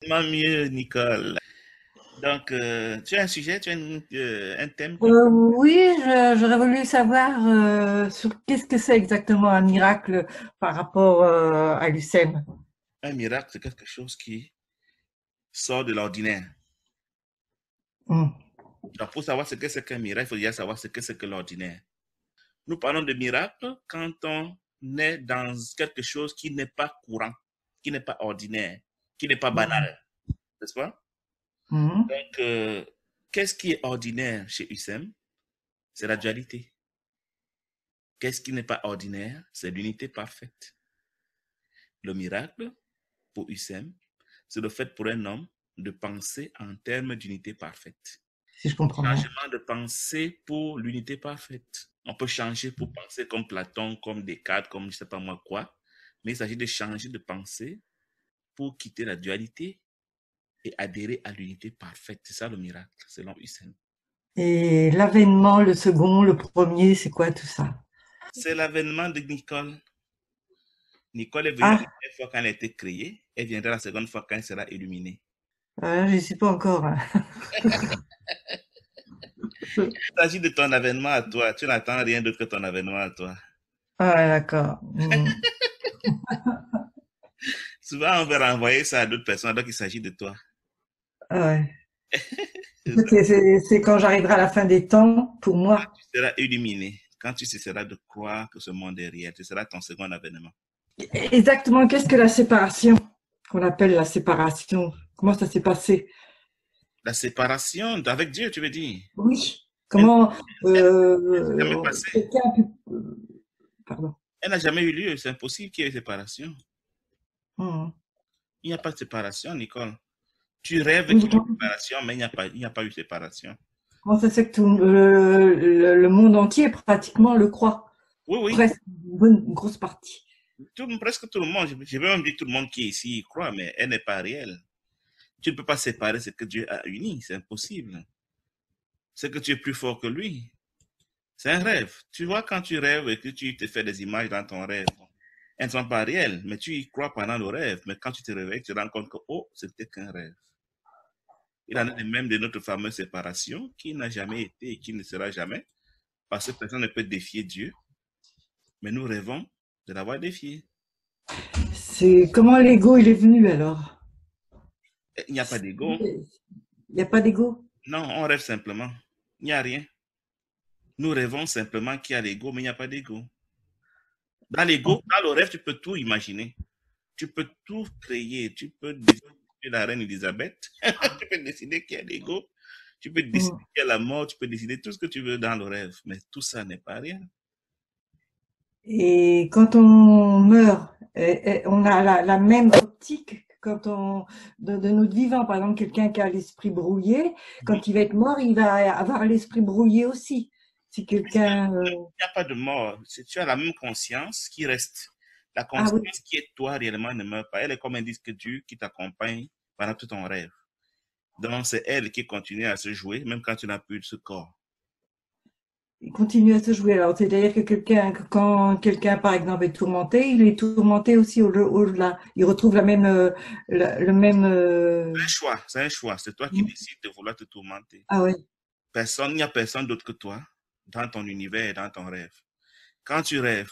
Mieux, Nicole. Donc, tu as un sujet, tu as un thème Oui, j'aurais voulu savoir sur qu'est-ce que c'est exactement un miracle par rapport à l'UCM. un miracle, c'est quelque chose qui sort de l'ordinaire. Hmm. Donc, pour savoir ce que c'est qu'un miracle, il faut déjà savoir ce que c'est que l'ordinaire. Nous parlons de miracle quand on est dans quelque chose qui n'est pas courant, qui n'est pas ordinaire, qui n'est pas Hmm. banal, n'est-ce pas? Hmm. Donc, qu'est-ce qui est ordinaire chez USEM? C'est la dualité. Qu'est-ce qui n'est pas ordinaire? C'est l'unité parfaite. Le miracle, pour USEM, c'est le fait pour un homme de penser en termes d'unité parfaite. Si je comprends bien. Changement de pensée pour l'unité parfaite. On peut changer pour penser comme Platon, comme Descartes, comme je ne sais pas moi quoi, mais il s'agit de changer de pensée pour quitter la dualité et adhérer à l'unité parfaite. C'est ça le miracle, selon Husserl. Et l'avènement, le second, le premier, c'est quoi tout ça? C'est l'avènement de Nicole. Nicole est venue la Ah, première fois quand elle a été créée, elle viendra la seconde fois quand elle sera illuminée. je ne sais pas encore. Il s'agit de ton avènement à toi, tu n'attends rien d'autre que ton avènement à toi. Ah, ouais, d'accord. Hmm. Souvent, on veut renvoyer ça à d'autres personnes, donc il s'agit de toi. Ah, ouais. C'est quand j'arriverai à la fin des temps, pour moi. Tu seras illuminé. Quand tu cesseras de croire que ce monde est réel, ce sera ton second avènement. Exactement, qu'est-ce que la séparation? Qu'on appelle la séparation. Comment ça s'est passé? La séparation avec Dieu, tu veux dire. Oui. Elle Comment n'est jamais passée. quelqu'un a pu... Pardon. Elle n'a jamais eu lieu. C'est impossible qu'il y ait séparation. Mhm. Il n'y a pas de séparation, Nicole. Tu rêves Oui, qu'il y ait séparation, mais il n'y a pas eu séparation. comment ça se fait que le monde entier pratiquement le croit? Oui, oui. Presque une grosse partie. Presque tout le monde, je vais même dire tout le monde qui est ici y croit, mais elle n'est pas réelle. Tu ne peux pas séparer ce que Dieu a uni. C'est impossible. C'est que tu es plus fort que lui. C'est un rêve. Tu vois, quand tu rêves et que tu te fais des images dans ton rêve, elles ne sont pas réelles, mais tu y crois pendant le rêve. Mais quand tu te réveilles, tu te rends compte que, oh, c'était qu'un rêve. Il en est de même de notre fameuse séparation qui n'a jamais été et qui ne sera jamais, parce que personne ne peut défier Dieu, mais nous rêvons de l'avoir défié. C'est comment l'ego il est venu alors? Il n'y a pas d'ego. Il n'y a pas d'ego? Non, on rêve simplement. Il n'y a rien. Nous rêvons simplement qu'il y a l'ego, mais il n'y a pas d'ego. Dans l'ego, dans le rêve, tu peux tout imaginer. Tu peux tout créer. Tu peux décider la reine Elisabeth. Tu peux décider qu'il y a l'ego. Tu peux décider Mhm. qu'il y a la mort. Tu peux décider tout ce que tu veux dans le rêve. Mais tout ça n'est pas rien. Et quand on meurt, on a la même optique quand de notre vivant. Par exemple, quelqu'un qui a l'esprit brouillé, Mhm. quand il va être mort, il va avoir l'esprit brouillé aussi. Si quelqu'un, Il n'y a pas de mort. Si tu as la même conscience qui reste. La ah oui, conscience qui est toi réellement ne meurt pas. Elle est comme un disque dur qui t'accompagne pendant tout ton rêve. Donc, c'est elle qui continue à se jouer, même quand tu n'as plus de ce corps. il continue à se jouer. Alors, c'est-à-dire que quand quelqu'un, par exemple, est tourmenté, il est tourmenté aussi au-delà. Il retrouve la même, le même, C'est un choix, c'est un choix. C'est toi qui décides de vouloir te tourmenter. ah oui, Personne, il n'y a personne d'autre que toi dans ton univers et dans ton rêve. Quand tu rêves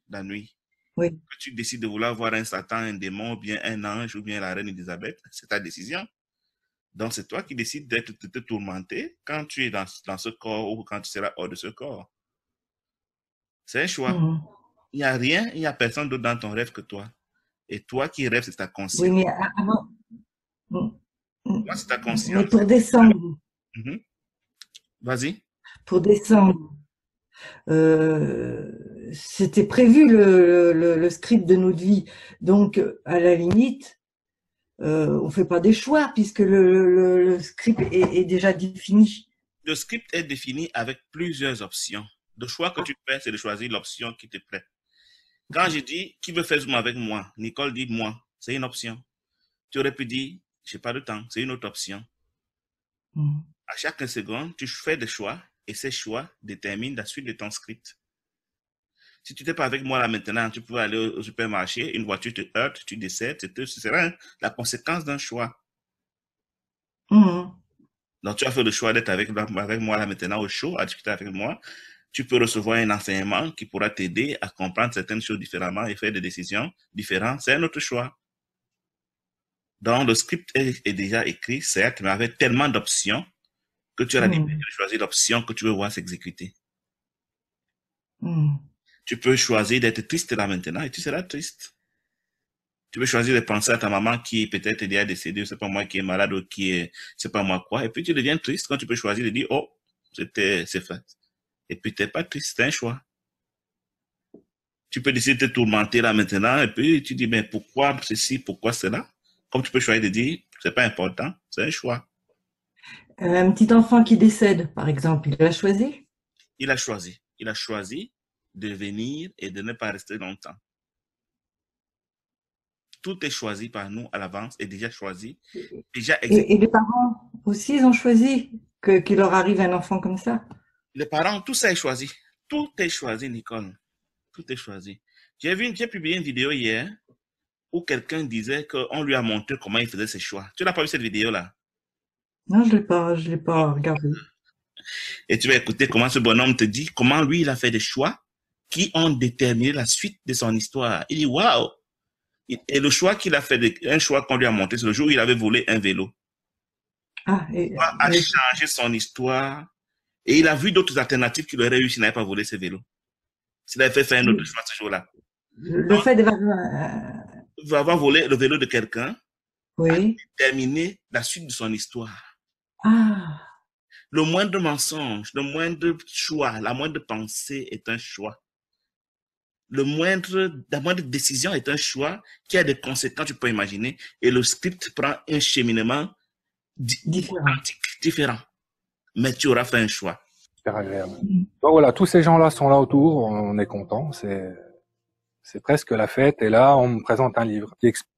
la nuit, oui. que tu décides de vouloir voir un Satan, un démon, ou bien un ange, ou bien la reine Elisabeth, c'est ta décision. Donc, c'est toi qui décides de te tourmenter quand tu es dans ce corps ou quand tu seras hors de ce corps. C'est un choix. Mhm. Il n'y a rien, il n'y a personne d'autre dans ton rêve que toi. Et toi qui rêves, c'est ta Oui, conscience. mais avant, Moi, c'est ta mais conscience. pour descendre, Mhm. Vas-y. pour descendre, c'était prévu le script de notre vie. Donc, à la limite, on fait pas des choix puisque le script est déjà défini. Le script est défini avec plusieurs options. Le choix que tu fais, c'est de choisir l'option qui te plaît. Quand je dis qui veut faire Zoom avec moi, Nicole dit moi, c'est une option. Tu aurais pu dire, j'ai pas de temps, c'est une autre option. Mm. À chaque seconde, tu fais des choix et ces choix déterminent la suite de ton script. Si tu n'étais pas avec moi là maintenant, tu pouvais aller au supermarché, une voiture te heurte, tu décèdes, ce sera la conséquence d'un choix. Mhm. Donc, tu as fait le choix d'être avec moi là maintenant au show, à discuter avec moi. Tu peux recevoir un enseignement qui pourra t'aider à comprendre certaines choses différemment et faire des décisions différentes. C'est un autre choix. Donc, le script est déjà écrit, certes, mais avec tellement d'options que tu as la liberté Mhm. de choisir l'option que tu veux voir s'exécuter. Mhm. Tu peux choisir d'être triste là maintenant et tu seras triste. Tu peux choisir de penser à ta maman qui est peut-être déjà décédée, c'est pas moi qui est malade ou qui est, c'est pas moi quoi. Et puis tu deviens triste quand tu peux choisir de dire, oh, c'est fait. Et puis t'es pas triste, c'est un choix. Tu peux décider de te tourmenter là maintenant et puis tu dis, mais pourquoi ceci, pourquoi cela? Comme tu peux choisir de dire, c'est pas important, c'est un choix. Un petit enfant qui décède, par exemple, il a choisi? Il a choisi. Il a choisi de venir et de ne pas rester longtemps. Tout est choisi par nous à l'avance et déjà choisi, déjà exécuté. Et les parents aussi, ils ont choisi qu'il leur arrive un enfant comme ça? Les parents, tout ça est choisi. Tout est choisi, Nicole. Tout est choisi. J'ai publié une vidéo hier où quelqu'un disait qu'on lui a montré comment il faisait ses choix. Tu n'as pas vu cette vidéo-là? Non, je l'ai pas regardé. Et tu vas écouter comment ce bonhomme te dit comment lui, il a fait des choix qui ont déterminé la suite de son histoire. Il dit, waouh! Et le choix qu'il a fait, un choix qu'on lui a montré, c'est le jour où il avait volé un vélo. Ah, Il a changé son histoire et il a vu d'autres alternatives qu'il aurait eu s'il n'avait pas volé ce vélo. S'il avait fait faire un autre choix ce jour-là. le Donc, fait d'avoir, il va avoir volé le vélo de quelqu'un a oui. déterminé la suite de son histoire. Ah, Le moindre mensonge, le moindre choix, la moindre pensée est un choix. La moindre décision est un choix qui a des conséquences, tu peux imaginer. Et le script prend un cheminement différent. différent. Mais tu auras fait un choix. Super agréable. Donc voilà, tous ces gens-là sont là autour, on est content, c'est presque la fête. Et là, on me présente un livre qui explique.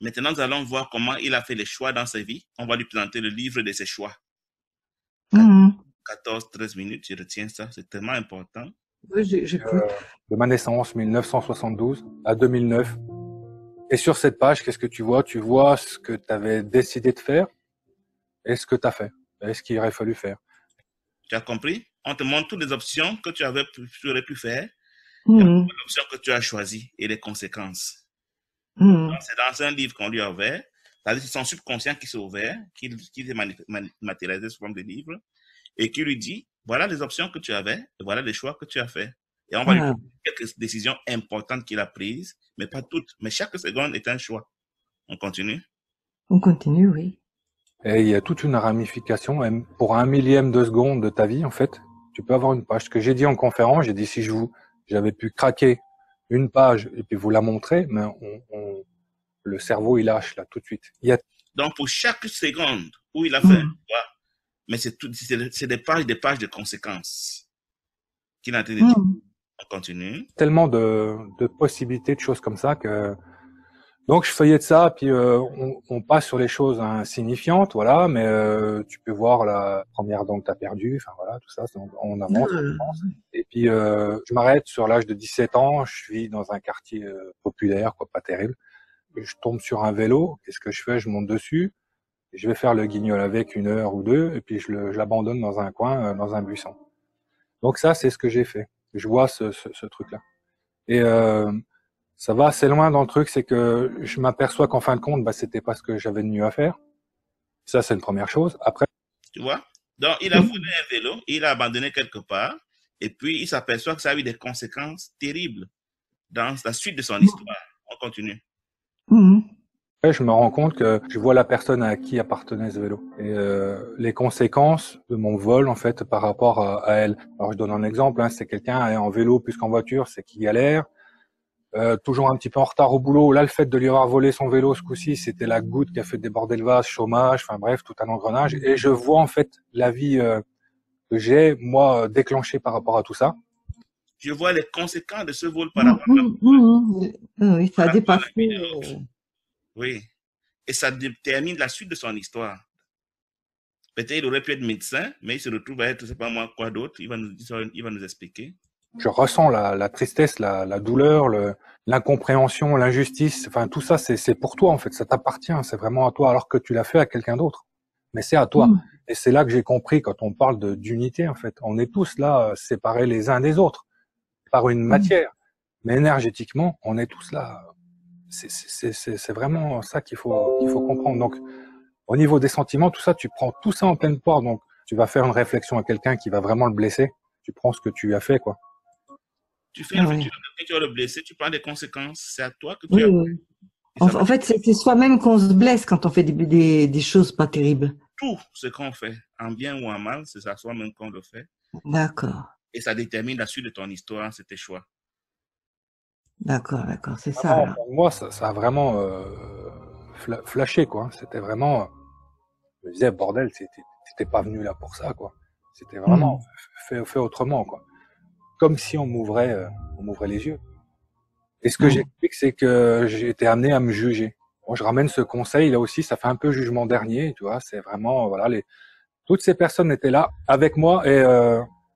Maintenant, nous allons voir comment il a fait les choix dans sa vie. On va lui présenter le livre de ses choix. 14-13 minutes, je retiens ça, c'est tellement important. Oui, j'écoute. De ma naissance, 1972 à 2009. Et sur cette page, qu'est-ce que tu vois? Tu vois ce que tu avais décidé de faire et ce que tu as fait, et ce qu'il aurait fallu faire. Tu as compris? On te montre toutes les options que tu aurais pu faire, et l'option que tu as choisie et les conséquences. C'est dans un livre qu'on lui a ouvert. C'est son subconscient qui s'est ouvert, qui s'est matérialisé sous forme de livre, et qui lui dit, voilà les options que tu avais, et voilà les choix que tu as faits. Et on va lui donner quelques décisions importantes qu'il a prises, mais pas toutes. Mais chaque seconde est un choix. On continue? On continue, oui. Et il y a toute une ramification, même pour 1 millième de seconde de ta vie, en fait, tu peux avoir une page. Ce que j'ai dit en conférence, j'ai dit si j'avais pu craquer une page et puis vous la montrer, mais le cerveau, il lâche là tout de suite. Donc, pour chaque seconde où il a fait un choix, mais c'est des pages de conséquences qu'il a en train de dire. On continue. Tellement de possibilités, de choses comme ça que... Donc, je feuillette ça, puis on passe sur les choses insignifiantes, voilà, mais tu peux voir la première dent que tu as perdue, enfin voilà, tout ça, on avance, on avance. Et puis, je m'arrête sur l'âge de 17 ans, je suis dans un quartier populaire, quoi, pas terrible. Je tombe sur un vélo, qu'est-ce que je fais? Je monte dessus, je vais faire le guignol avec 1 heure ou 2, et puis je l'abandonne dans un coin, dans un buisson. Donc ça, c'est ce que j'ai fait. Je vois ce truc-là. Et ça va assez loin dans le truc, c'est que je m'aperçois qu'en fin de compte, c'était pas ce que j'avais de mieux à faire. Ça, c'est une première chose. Après, tu vois, donc il a volé un vélo, il a abandonné quelque part, et puis il s'aperçoit que ça a eu des conséquences terribles dans la suite de son histoire. On continue. Après, je me rends compte que je vois la personne à qui appartenait ce vélo et les conséquences de mon vol en fait par rapport à elle. Alors je donne un exemple, hein, c'est quelqu'un en vélo plus qu'en voiture, c'est qui galère. Toujours un petit peu en retard au boulot. Là, le fait de lui avoir volé son vélo ce coup-ci, c'était la goutte qui a fait déborder le vase, chômage, enfin bref, tout un engrenage. Et je vois en fait la vie que j'ai, moi, déclenchée par rapport à tout ça. Je vois les conséquences de ce vol par rapport à oui, ça a dépassé. Oui, et ça détermine la suite de son histoire. Peut-être il aurait pu être médecin, mais il se retrouve à être, je sais pas moi, quoi d'autre. Il va nous expliquer. Je ressens la tristesse, la douleur, l'incompréhension, l'injustice. Enfin, tout ça, c'est pour toi, en fait. Ça t'appartient. C'est vraiment à toi, alors que tu l'as fait à quelqu'un d'autre. Mais c'est à toi. Mm. Et c'est là que j'ai compris quand on parle d'unité, en fait. On est tous là, séparés les uns des autres par une matière. Mais énergétiquement, on est tous là. C'est vraiment ça qu'il faut comprendre. Donc, au niveau des sentiments, tout ça, tu prends tout ça en pleine poire. Donc, tu vas faire une réflexion à quelqu'un qui va vraiment le blesser. Tu prends ce que tu as fait, quoi. Tu fais une Ah oui. rupture, tu vas le blesser, tu prends des conséquences. C'est à toi que tu Oui, as. oui. Et ça va En fait, c'est soi-même qu'on se blesse quand on fait des choses pas terribles. tout ce qu'on fait, en bien ou en mal, c'est à soi-même qu'on le fait. D'accord, Et ça détermine la suite de ton histoire, c'est tes choix. d'accord, d'accord, c'est ça Vraiment, alors. pour moi, ça a vraiment flashé, quoi. C'était vraiment... Je me disais, bordel, t'étais pas venu là pour ça, quoi. C'était vraiment Mm. fait autrement, quoi. Comme si on m'ouvrait les yeux. Et ce que Mm. j'explique, c'est que j'ai été amené à me juger. Bon, je ramène ce conseil, là aussi, ça fait un peu jugement dernier, tu vois. C'est vraiment, voilà, toutes ces personnes étaient là avec moi et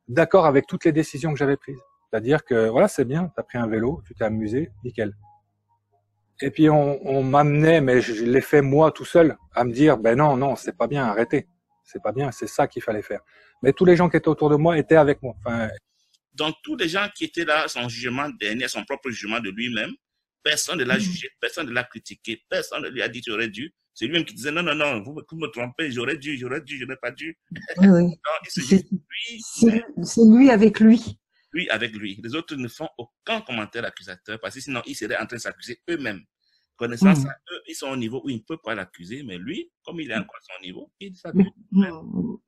d'accord avec toutes les décisions que j'avais prises. C'est-à-dire que, voilà, c'est bien, t'as pris un vélo, tu t'es amusé, nickel. Et puis on m'amenait, mais je l'ai fait moi tout seul, à me dire, ben non, non, c'est pas bien, arrêtez. C'est pas bien, c'est ça qu'il fallait faire. Mais tous les gens qui étaient autour de moi étaient avec moi. Enfin, Donc, tous les gens qui étaient là, son jugement dernier, son propre jugement de lui-même, personne ne l'a Mm. jugé, personne ne l'a critiqué, personne ne lui a dit tu aurais dû. C'est lui-même qui disait non, non, non, vous me trompez, j'aurais dû, je n'ai pas dû. Oui, oui. Non, il se C'est juge lui-même, c'est lui avec lui. lui avec lui. Les autres ne font aucun commentaire accusateur parce que sinon ils seraient en train de s'accuser eux-mêmes. Connaissant ça, Mm. eux, ils sont au niveau où ils ne peuvent pas l'accuser, mais lui, comme il est encore à son niveau, il Mais, s'accuse.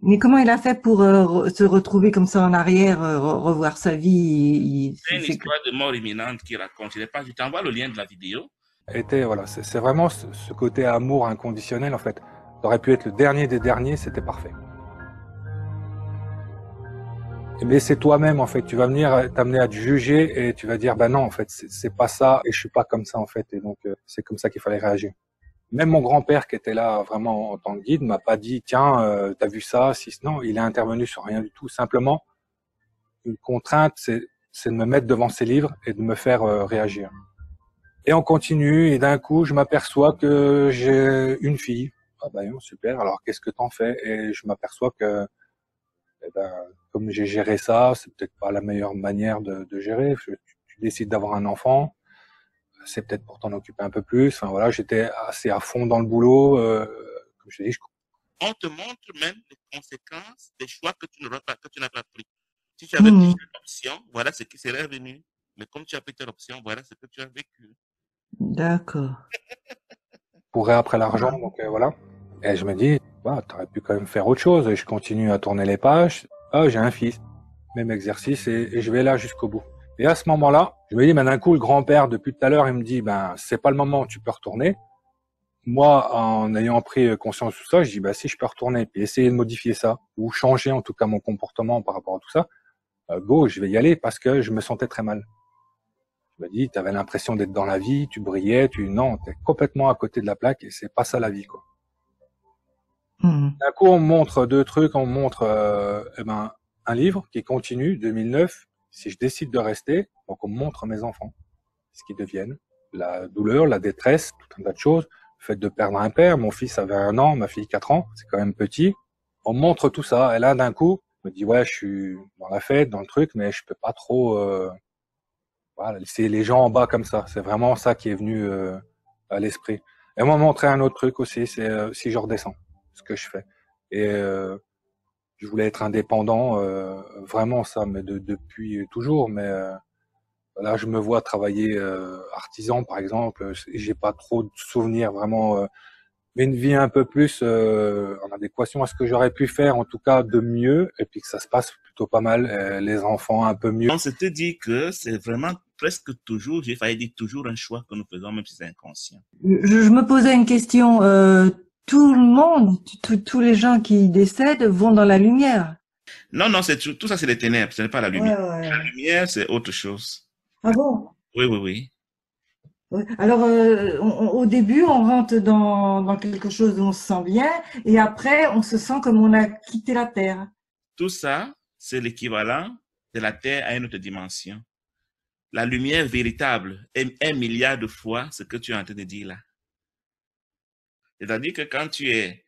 mais comment il a fait pour se retrouver comme ça en arrière, revoir sa vie? C'est une histoire de mort imminente qu'il raconte. Je t'envoie le lien de la vidéo. était, voilà, c'est vraiment ce côté amour inconditionnel, en fait. Ça aurait pu être le dernier des derniers, c'était parfait. Mais c'est toi-même, en fait. Tu vas venir t'amener à te juger et tu vas dire, bah non, en fait, c'est pas ça et je suis pas comme ça, en fait. Et donc, c'est comme ça qu'il fallait réagir. Même mon grand-père qui était là vraiment en tant que guide m'a pas dit, tiens, t'as vu ça, si, non, il est intervenu sur rien du tout. Simplement, une contrainte, c'est de me mettre devant ses livres et de me faire réagir. Et on continue, et d'un coup, je m'aperçois que j'ai une fille. Ah ben super, alors qu'est-ce que t'en fais? Et je m'aperçois que, eh ben, comme j'ai géré ça, c'est peut-être pas la meilleure manière de gérer. Tu décides d'avoir un enfant, c'est peut-être pour t'en occuper un peu plus. Enfin voilà, j'étais assez à fond dans le boulot. Comme je t'ai dit, On te montre même les conséquences des choix que tu n'as pas pris. Si tu avais pris Mm. telle option, voilà ce qui serait revenu. Mais comme tu as pris telle option, voilà ce que tu as vécu. D'accord. courais après l'argent, donc voilà. Et je me dis, bah, t'aurais pu quand même faire autre chose. Et je continue à tourner les pages. Ah, j'ai un fils. Même exercice et je vais là jusqu'au bout. Et à ce moment-là, je me dis, ben, d'un coup, le grand-père, depuis tout à l'heure, il me dit, ben, c'est pas le moment, tu peux retourner. Moi, en ayant pris conscience de tout ça, je dis, bah, si je peux retourner, puis essayer de modifier ça, ou changer en tout cas mon comportement par rapport à tout ça, go, je vais y aller parce que je me sentais très mal. Je me dis, t'avais l'impression d'être dans la vie, tu brillais, non, t'es complètement à côté de la plaque et c'est pas ça la vie, quoi. Mm. D'un coup, on me montre deux trucs, on me montre, eh ben, un livre qui continue, 2009, si je décide de rester, donc on me montre mes enfants, ce qu'ils deviennent, la douleur, la détresse, tout un tas de choses, le fait de perdre un père, mon fils avait 1 an, ma fille 4 ans, c'est quand même petit. On me montre tout ça, et là, d'un coup, je me dis, ouais, je suis dans la fête, dans le truc, mais je peux pas trop, voilà, laisser les gens en bas comme ça. C'est vraiment ça qui est venu à l'esprit. Et on m'a montré un autre truc aussi, c'est si je redescends, ce que je fais. Et je voulais être indépendant, vraiment ça, mais depuis toujours. Mais là, je me vois travailler artisan, par exemple. J'ai pas trop de souvenirs vraiment, mais une vie un peu plus en adéquation à ce que j'aurais pu faire, en tout cas de mieux, et puis que ça se passe plutôt pas mal. Les enfants un peu mieux. On se te dit que c'est vraiment presque toujours, j'ai failli dire toujours un choix que nous faisons, même si c'est inconscient. Je me posais une question. Tout le monde, tous les gens qui décèdent vont dans la lumière. Non, non, c'est tout ça, c'est les ténèbres, ce n'est pas la Ouais, lumière. La ouais. lumière, c'est autre chose. Ah bon? Oui, oui, oui. Ouais. Alors, au début, on rentre dans quelque chose où on se sent bien, et après, on se sent comme on a quitté la Terre. Tout ça, c'est l'équivalent de la Terre à une autre dimension. La lumière véritable est 1 milliard de fois ce que tu es en train de dire là. C'est-à-dire que quand tu es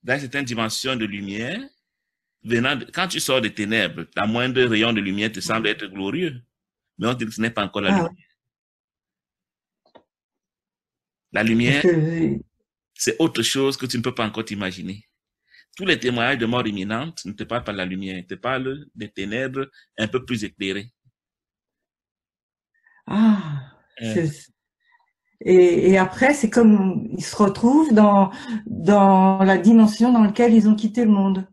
dans certaines dimensions de lumière, quand tu sors des ténèbres, la moindre rayon de lumière te semble être glorieux. Mais on dit que ce n'est pas encore la lumière. Ouais. La lumière, c'est autre chose que tu ne peux pas encore t'imaginer. Tous les témoignages de mort imminente ne te parlent pas de la lumière, ils te parlent des ténèbres un peu plus éclairées. Et après, c'est comme ils se retrouvent dans la dimension dans laquelle ils ont quitté le monde.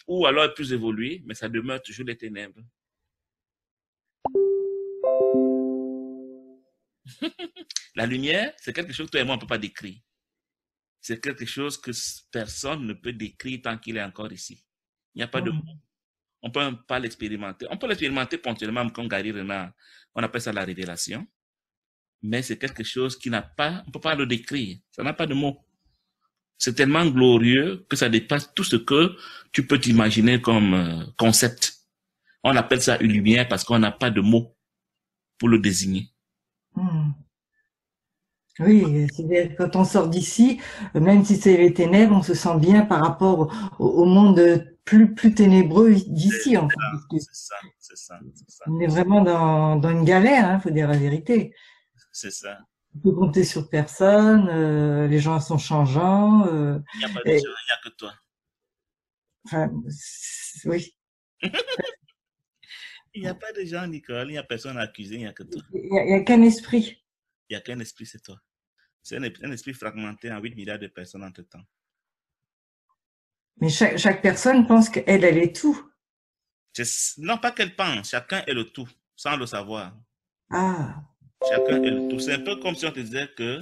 Ou alors plus évolué, mais ça demeure toujours les ténèbres. La lumière, c'est quelque chose que toi et moi, on ne peut pas décrire. C'est quelque chose que personne ne peut décrire tant qu'il est encore ici. Il n'y a pas de mots. On ne peut pas l'expérimenter. On peut l'expérimenter ponctuellement comme Gary Renard. On appelle ça la révélation. Mais c'est quelque chose qui n'a pas, on ne peut pas le décrire. Ça n'a pas de mots. C'est tellement glorieux que ça dépasse tout ce que tu peux t'imaginer comme concept. On appelle ça une lumière parce qu'on n'a pas de mots pour le désigner. Oui, c'est-à-dire quand on sort d'ici, même si c'est les ténèbres, on se sent bien par rapport au monde plus ténébreux d'ici. Enfin, c'est ça. On est vraiment dans une galère, hein, faut dire la vérité. C'est ça. On peut compter sur personne, les gens sont changeants. Il n'y a pas de gens, il n'y a que toi. Enfin, oui. Il n'y a pas de gens, Nicole, il n'y a personne à accuser, il n'y a que toi. Il n'y a qu'un esprit. Il n'y a qu'un esprit, c'est toi. C'est un esprit fragmenté en 8 milliards de personnes entre temps. Mais chaque personne pense qu'elle est tout. Non, pas qu'elle pense, chacun est le tout, sans le savoir. Chacun est le tout. C'est un peu comme si on te disait que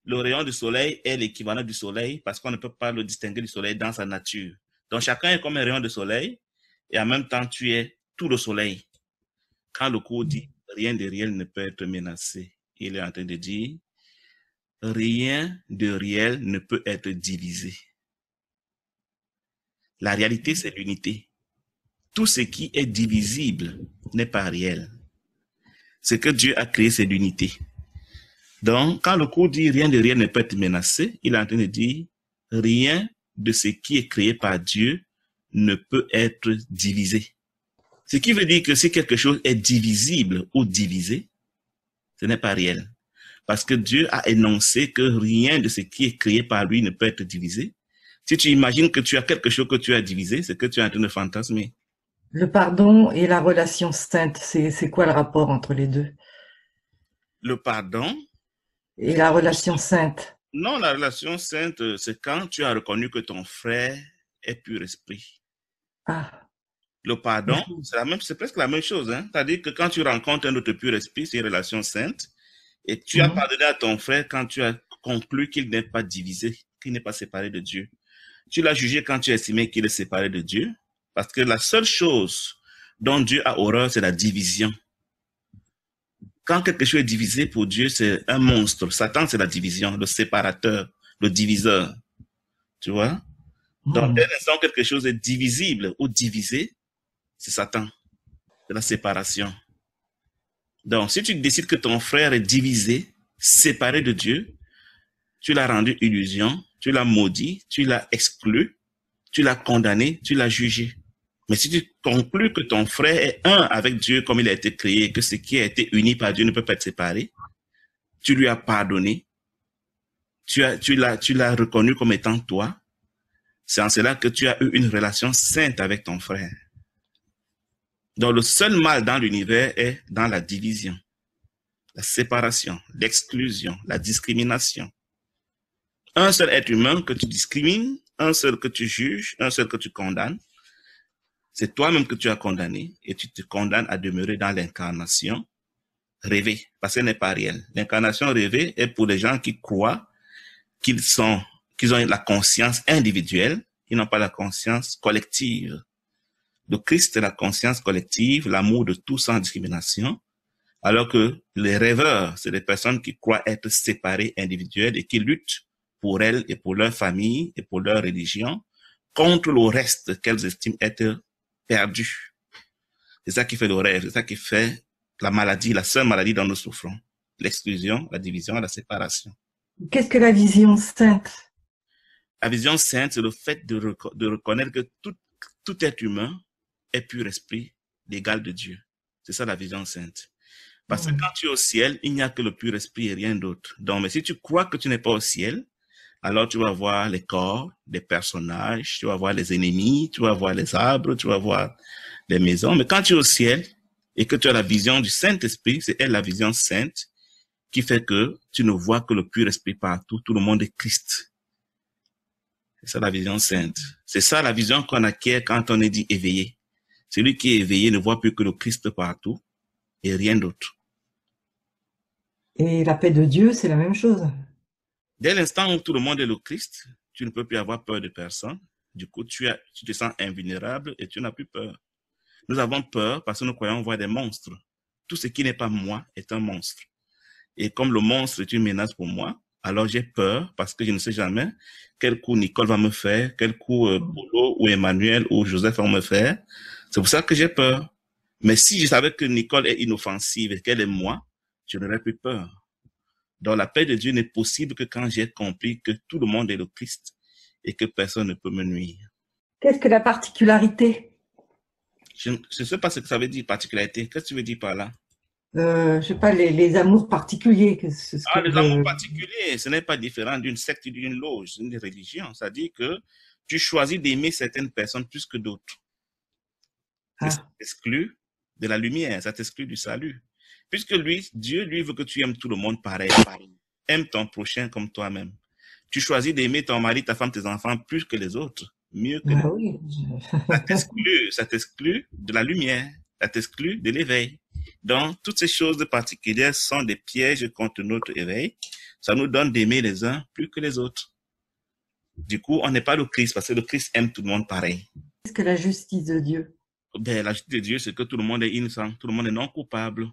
le rayon du soleil est l'équivalent du soleil parce qu'on ne peut pas le distinguer du soleil dans sa nature. Donc chacun est comme un rayon de soleil et en même temps tu es tout le soleil. Quand le cours dit rien de réel ne peut être menacé, il est en train de dire rien de réel ne peut être divisé. La réalité, c'est l'unité. Tout ce qui est divisible n'est pas réel. Ce que Dieu a créé, c'est l'unité. Donc, quand le cours dit rien de réel ne peut être menacé, il est en train de dire rien de ce qui est créé par Dieu ne peut être divisé. Ce qui veut dire que si quelque chose est divisible ou divisé, ce n'est pas réel. Parce que Dieu a énoncé que rien de ce qui est créé par lui ne peut être divisé. Si tu imagines que tu as quelque chose que tu as divisé, c'est que tu es en train de fantasmer. Le pardon et la relation sainte, c'est quoi le rapport entre les deux? Le pardon et la relation sainte. Non, la relation sainte, c'est quand tu as reconnu que ton frère est pur esprit. Le pardon, c'est presque la même chose. Hein? C'est-à-dire que quand tu rencontres un autre pur esprit, c'est une relation sainte. Et tu as pardonné à ton frère quand tu as conclu qu'il n'est pas divisé, qu'il n'est pas séparé de Dieu. Tu l'as jugé quand tu as estimé qu'il est séparé de Dieu. Parce que la seule chose dont Dieu a horreur, c'est la division. Quand quelque chose est divisé pour Dieu, c'est un monstre. Satan, c'est la division, le séparateur, le diviseur. Tu vois? Donc, dès l'instant quelque chose est divisible ou divisé, c'est Satan. C'est la séparation. Donc, si tu décides que ton frère est divisé, séparé de Dieu, tu l'as rendu illusion, tu l'as maudit, tu l'as exclu, tu l'as condamné, tu l'as jugé. Mais si tu conclus que ton frère est un avec Dieu comme il a été créé, que ce qui a été uni par Dieu ne peut pas être séparé, tu lui as pardonné, tu l'as reconnu comme étant toi, c'est en cela que tu as eu une relation sainte avec ton frère. Donc le seul mal dans l'univers est dans la division, la séparation, l'exclusion, la discrimination. Un seul être humain que tu discrimines, un seul que tu juges, un seul que tu condamnes, c'est toi-même que tu as condamné et tu te condamnes à demeurer dans l'incarnation rêvée, parce qu'elle n'est pas réelle. L'incarnation rêvée est pour les gens qui croient qu'ils ont la conscience individuelle, ils n'ont pas la conscience collective. Le Christ est la conscience collective, l'amour de tous sans discrimination, alors que les rêveurs, c'est des personnes qui croient être séparées individuelles et qui luttent pour elles et pour leur famille et pour leur religion contre le reste qu'elles estiment être perdu. C'est ça qui fait le rêve, c'est ça qui fait la maladie, la seule maladie dont nous souffrons. L'exclusion, la division, la séparation. Qu'est-ce que la vision sainte? La vision sainte, c'est le fait de reconnaître que tout être humain est pur esprit, l'égal de Dieu. C'est ça la vision sainte. Parce que quand tu es au ciel, il n'y a que le pur esprit et rien d'autre. Donc, mais si tu crois que tu n'es pas au ciel, alors tu vas voir les corps, les personnages, tu vas voir les ennemis, tu vas voir les arbres, tu vas voir les maisons. Mais quand tu es au ciel et que tu as la vision du Saint-Esprit, c'est elle la vision sainte qui fait que tu ne vois que le pur esprit partout, tout le monde est Christ. C'est ça la vision sainte. C'est ça la vision qu'on acquiert quand on est dit éveillé. Celui qui est éveillé ne voit plus que le Christ partout et rien d'autre. Et la paix de Dieu, c'est la même chose. Dès l'instant où tout le monde est le Christ, tu ne peux plus avoir peur de personne. Du coup, tu te sens invulnérable et tu n'as plus peur. Nous avons peur parce que nous croyons voir des monstres. Tout ce qui n'est pas moi est un monstre. Et comme le monstre est une menace pour moi, alors j'ai peur parce que je ne sais jamais quel coup Nicole va me faire, quel coup Polo ou Emmanuel ou Joseph vont me faire. C'est pour ça que j'ai peur. Mais si je savais que Nicole est inoffensive et qu'elle est moi, je n'aurais plus peur. Donc la paix de Dieu n'est possible que quand j'ai compris que tout le monde est le Christ et que personne ne peut me nuire. Qu'est-ce que la particularité? Je ne sais pas ce que ça veut dire, particularité. Qu'est-ce que tu veux dire par là? Je sais pas, les amours particuliers. Les amours particuliers, ce n'est pas différent d'une secte, d'une loge, d'une religion. C'est-à-dire que tu choisis d'aimer certaines personnes plus que d'autres. Ça t'exclut de la lumière, ça t'exclut du salut. Puisque Dieu, lui, veut que tu aimes tout le monde pareil. Aime ton prochain comme toi-même. Tu choisis d'aimer ton mari, ta femme, tes enfants plus que les autres. Mieux que les autres. Ça t'exclut de la lumière. Ça t'exclut de l'éveil. Donc, toutes ces choses particulières sont des pièges contre notre éveil. Ça nous donne d'aimer les uns plus que les autres. Du coup, on n'est pas le Christ parce que le Christ aime tout le monde pareil. Qu'est-ce que la justice de Dieu? Ben, la justice de Dieu, c'est que tout le monde est innocent, tout le monde est non coupable.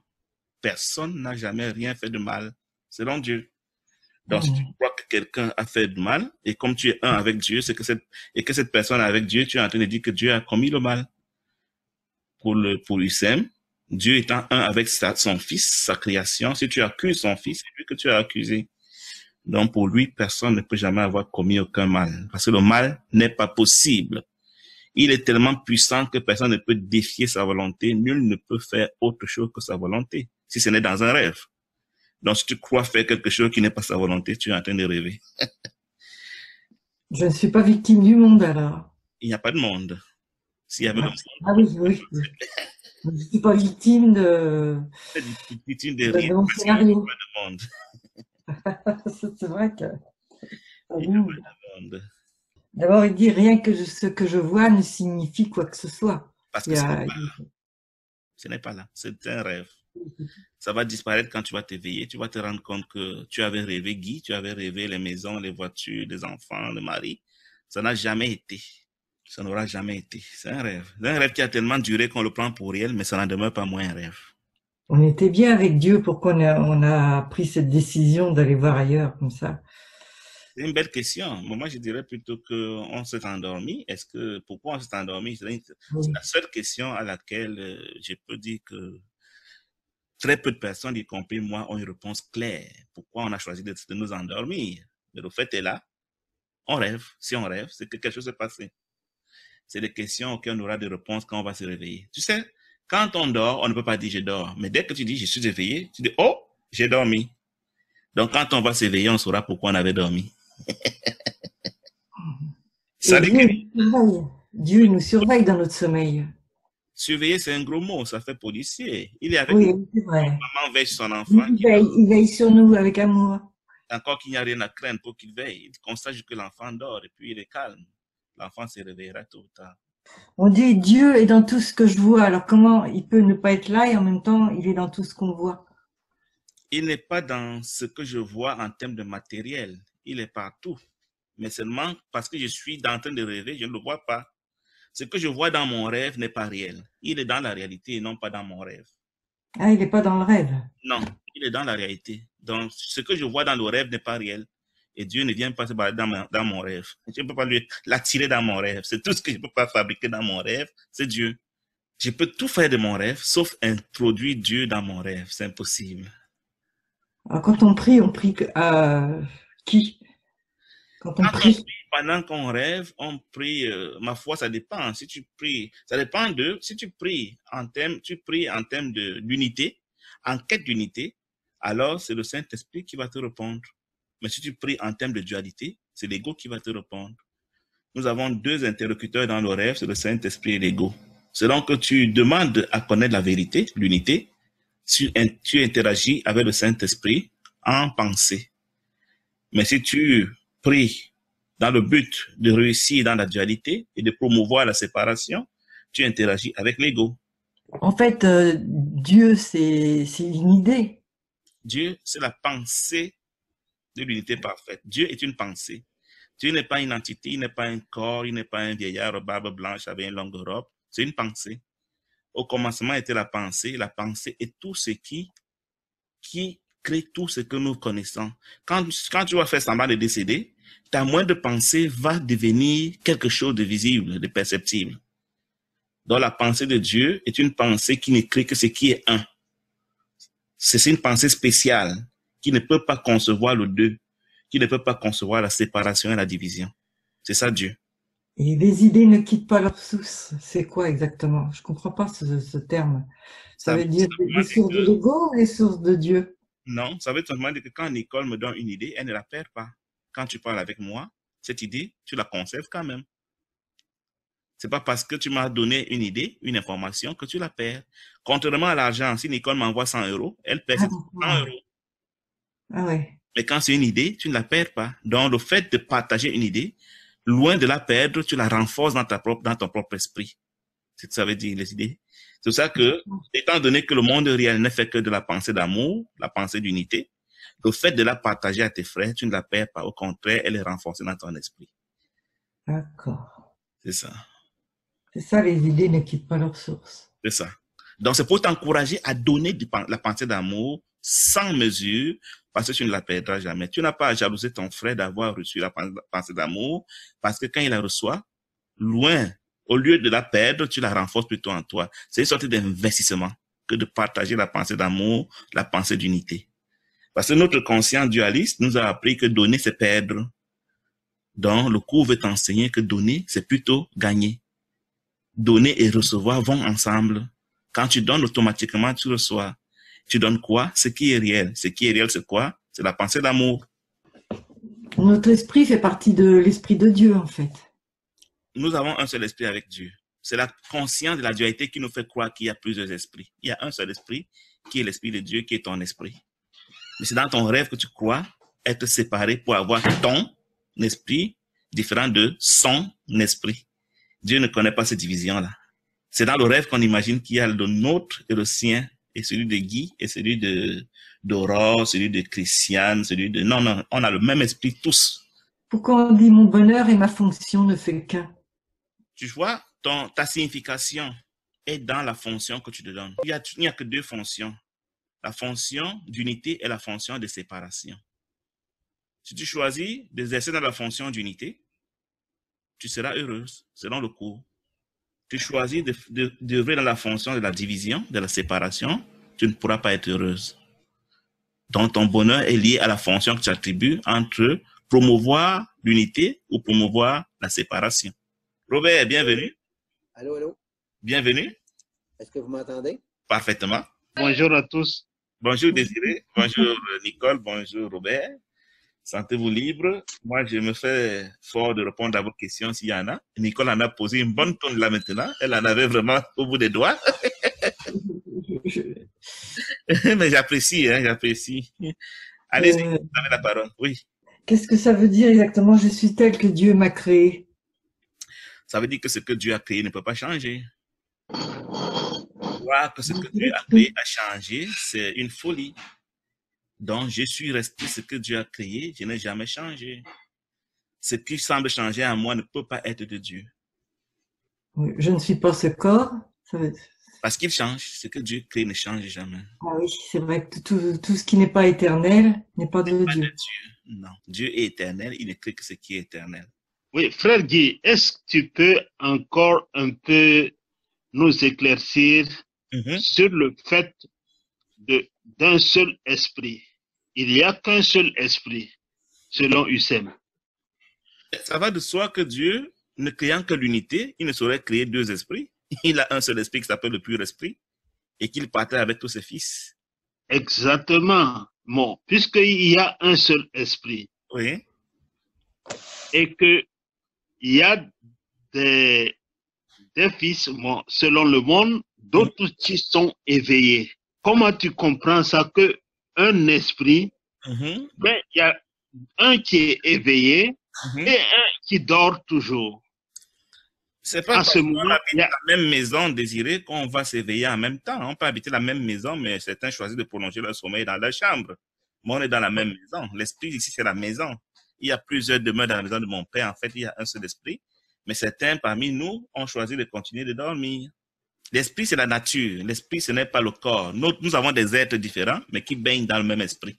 Personne n'a jamais rien fait de mal, selon Dieu. Donc, si tu crois que quelqu'un a fait du mal, et comme tu es un avec Dieu, c'est que cette personne est avec Dieu, tu es en train de dire que Dieu a commis le mal. Pour Hussein, Dieu étant un avec son fils, sa création, si tu accuses son fils, c'est lui que tu as accusé. Donc, pour lui, personne ne peut jamais avoir commis aucun mal. Parce que le mal n'est pas possible. Il est tellement puissant que personne ne peut défier sa volonté. Nul ne peut faire autre chose que sa volonté, si ce n'est dans un rêve. Donc, si tu crois faire quelque chose qui n'est pas sa volonté, tu es en train de rêver. Je ne suis pas victime du monde, alors. Il n'y a pas de monde. S'il y avait le monde. Ah oui, oui. Je ne suis pas victime de... Victime de rien, mon parce qu'il n'y a scénario. pas de monde. C'est vrai que... Il n'y a pas de monde. D'abord, il dit rien que ce que je vois ne signifie quoi que ce soit. Parce que ce n'est pas là. C'est un rêve. Ça va disparaître quand tu vas t'éveiller. Tu vas te rendre compte que tu avais rêvé Guy, tu avais rêvé les maisons, les voitures, les enfants, le mari. Ça n'a jamais été. Ça n'aura jamais été. C'est un rêve. C'est un rêve qui a tellement duré qu'on le prend pour réel, mais ça n'en demeure pas moins un rêve. On était bien avec Dieu pour qu'on a pris cette décision d'aller voir ailleurs comme ça. C'est une belle question. Moi, je dirais plutôt qu'on s'est endormi. Pourquoi on s'est endormi? C'est la seule question à laquelle je peux dire que très peu de personnes, y compris moi, ont une réponse claire. Pourquoi on a choisi de nous endormir? Mais le fait est là. On rêve. Si on rêve, c'est que quelque chose s'est passé. C'est des questions auxquelles on aura des réponses quand on va se réveiller. Tu sais, quand on dort, on ne peut pas dire je dors. Mais dès que tu dis je suis éveillé, tu dis oh, j'ai dormi. Donc quand on va s'éveiller, on saura pourquoi on avait dormi. Dieu nous surveille dans notre sommeil. Surveiller, c'est un gros mot, ça fait policier. Il est avec nous. C'est vrai. Maman veille son enfant. Il veille sur nous avec amour. Encore qu'il n'y a rien à craindre pour qu'il veille. Il constate que l'enfant dort et puis il est calme. L'enfant se réveillera tôt ou tard. On dit Dieu est dans tout ce que je vois. Alors comment il peut ne pas être là et en même temps il est dans tout ce qu'on voit? Il n'est pas dans ce que je vois en termes de matériel. Il est partout. Mais seulement parce que je suis en train de rêver, je ne le vois pas. Ce que je vois dans mon rêve n'est pas réel. Il est dans la réalité et non pas dans mon rêve. Ah, il n'est pas dans le rêve? Non, il est dans la réalité. Donc, ce que je vois dans le rêve n'est pas réel. Et Dieu ne vient pas se balader dans mon rêve. Je ne peux pas l'attirer dans mon rêve. C'est tout ce que je ne peux pas fabriquer dans mon rêve, c'est Dieu. Je peux tout faire de mon rêve, sauf introduire Dieu dans mon rêve. C'est impossible. Alors, quand on prie à qui? Quand on prie, pendant qu'on rêve, on prie. Ma foi, ça dépend. Si tu pries, ça dépend de. Si tu pries en termes d'unité, en quête d'unité, alors c'est le Saint-Esprit qui va te répondre. Mais si tu pries en termes de dualité, c'est l'ego qui va te répondre. Nous avons deux interlocuteurs dans le rêve, c'est le Saint-Esprit et l'ego. Selon que tu demandes à connaître la vérité, l'unité, tu interagis avec le Saint-Esprit en pensée. Mais si tu pries dans le but de réussir dans la dualité et de promouvoir la séparation, tu interagis avec l'ego. En fait, Dieu, c'est une idée. Dieu, c'est la pensée de l'unité parfaite. Dieu est une pensée. Dieu n'est pas une entité, il n'est pas un corps, il n'est pas un vieillard aux barbe blanche avec une longue robe. C'est une pensée. Au commencement était la pensée. La pensée est tout ce qui crée tout ce que nous connaissons. Quand tu vas faire semblant de décéder, ta moindre pensée va devenir quelque chose de visible, de perceptible. Donc la pensée de Dieu est une pensée qui ne crée que ce qui est un. C'est une pensée spéciale qui ne peut pas concevoir le deux, qui ne peut pas concevoir la séparation et la division. C'est ça Dieu. Et les idées ne quittent pas leur source. C'est quoi exactement? Je comprends pas ce terme. Ça veut dire les sources de l'ego ou les sources de Dieu? Non, ça veut simplement dire que quand Nicole me donne une idée, elle ne la perd pas. Quand tu parles avec moi, cette idée, tu la conserves quand même. C'est pas parce que tu m'as donné une idée, une information, que tu la perds. Contrairement à l'argent, si Nicole m'envoie 100 €, elle perd 100 €. Ah ouais. Mais quand c'est une idée, tu ne la perds pas. Donc, le fait de partager une idée, loin de la perdre, tu la renforces dans ton propre esprit. C'est ce que ça veut dire, les idées. C'est pour ça que, étant donné que le monde réel ne fait que de la pensée d'amour, la pensée d'unité, le fait de la partager à tes frères, tu ne la perds pas. Au contraire, elle est renforcée dans ton esprit. D'accord. C'est ça. C'est ça, les idées ne quittent pas leur source. C'est ça. Donc, c'est pour t'encourager à donner la pensée d'amour sans mesure, parce que tu ne la perdras jamais. Tu n'as pas à jalouser ton frère d'avoir reçu la pensée d'amour, parce que quand il la reçoit, loin, au lieu de la perdre, tu la renforces plutôt en toi. C'est une sorte d'investissement que de partager la pensée d'amour, la pensée d'unité. Parce que notre conscient dualiste nous a appris que donner, c'est perdre. Donc, le cours veut t'enseigner que donner, c'est plutôt gagner. Donner et recevoir vont ensemble. Quand tu donnes, automatiquement, tu reçois. Tu donnes quoi? Ce qui est réel. Ce qui est réel, c'est quoi? C'est la pensée d'amour. Notre esprit fait partie de l'esprit de Dieu, en fait. Nous avons un seul esprit avec Dieu. C'est la conscience de la dualité qui nous fait croire qu'il y a plusieurs esprits. Il y a un seul esprit, qui est l'esprit de Dieu, qui est ton esprit. Mais c'est dans ton rêve que tu crois être séparé pour avoir ton esprit différent de son esprit. Dieu ne connaît pas cette division-là. C'est dans le rêve qu'on imagine qu'il y a le nôtre et le sien, et celui de Guy, et celui d'Aurore, celui de Christiane, celui de... Non, on a le même esprit tous. Pourquoi on dit mon bonheur et ma fonction ne fait qu'un? Tu vois, ta signification est dans la fonction que tu te donnes. Il n'y a que deux fonctions. La fonction d'unité et la fonction de séparation. Si tu choisis d'exercer dans la fonction d'unité, tu seras heureuse, selon le cours. Tu choisis d'œuvrer dans la fonction de la division, de la séparation, tu ne pourras pas être heureuse. Donc, ton bonheur est lié à la fonction que tu attribues entre promouvoir l'unité ou promouvoir la séparation. Robert, bienvenue. Allô, allô. Bienvenue. Est-ce que vous m'entendez? Parfaitement. Bonjour à tous. Bonjour Désiré, bonjour Nicole, bonjour Robert. Sentez-vous libre. Moi, je me fais fort de répondre à vos questions s'il y en a. Nicole en a posé une bonne tonne là maintenant. Elle en avait vraiment au bout des doigts. Mais j'apprécie, j'apprécie. Allez-y, vous avez la parole. Oui. Qu'est-ce que ça veut dire exactement? Je suis tel que Dieu m'a créé. Ça veut dire que ce que Dieu a créé ne peut pas changer. Croire que ce que Dieu a créé a changé, c'est une folie. Donc, je suis resté ce que Dieu a créé, je n'ai jamais changé. Ce qui semble changer en moi ne peut pas être de Dieu. Oui, je ne suis pas ce corps. Parce qu'il change, ce que Dieu crée ne change jamais. Ah oui, c'est vrai que tout ce qui n'est pas éternel n'est pas de Dieu. Non, Dieu est éternel, il ne crée que ce qui est éternel. Oui, frère Guy, est-ce que tu peux encore un peu nous éclaircir sur le fait d'un seul esprit? Il n'y a qu'un seul esprit, selon Husserl. Ça va de soi que Dieu, ne créant que l'unité, il ne saurait créer deux esprits. Il a un seul esprit qui s'appelle le pur esprit et qu'il partage avec tous ses fils. Exactement. Bon, puisqu'il y a un seul esprit. Oui. Et qu'il y a des fils, bon, selon le monde, d'autres qui sont éveillés. Comment tu comprends ça que un esprit, ben, il y a un qui est éveillé et un qui dort toujours. C'est pas parce qu'on habite la même maison, Désiré, qu'on va s'éveiller en même temps. On peut habiter la même maison, mais certains choisissent de prolonger leur sommeil dans leur chambre. Mais on est dans la même maison. L'esprit ici, c'est la maison. Il y a plusieurs demeures dans la maison de mon père. En fait, il y a un seul esprit. Mais certains parmi nous ont choisi de continuer de dormir. L'esprit, c'est la nature. L'esprit, ce n'est pas le corps. Nous avons des êtres différents, mais qui baignent dans le même esprit.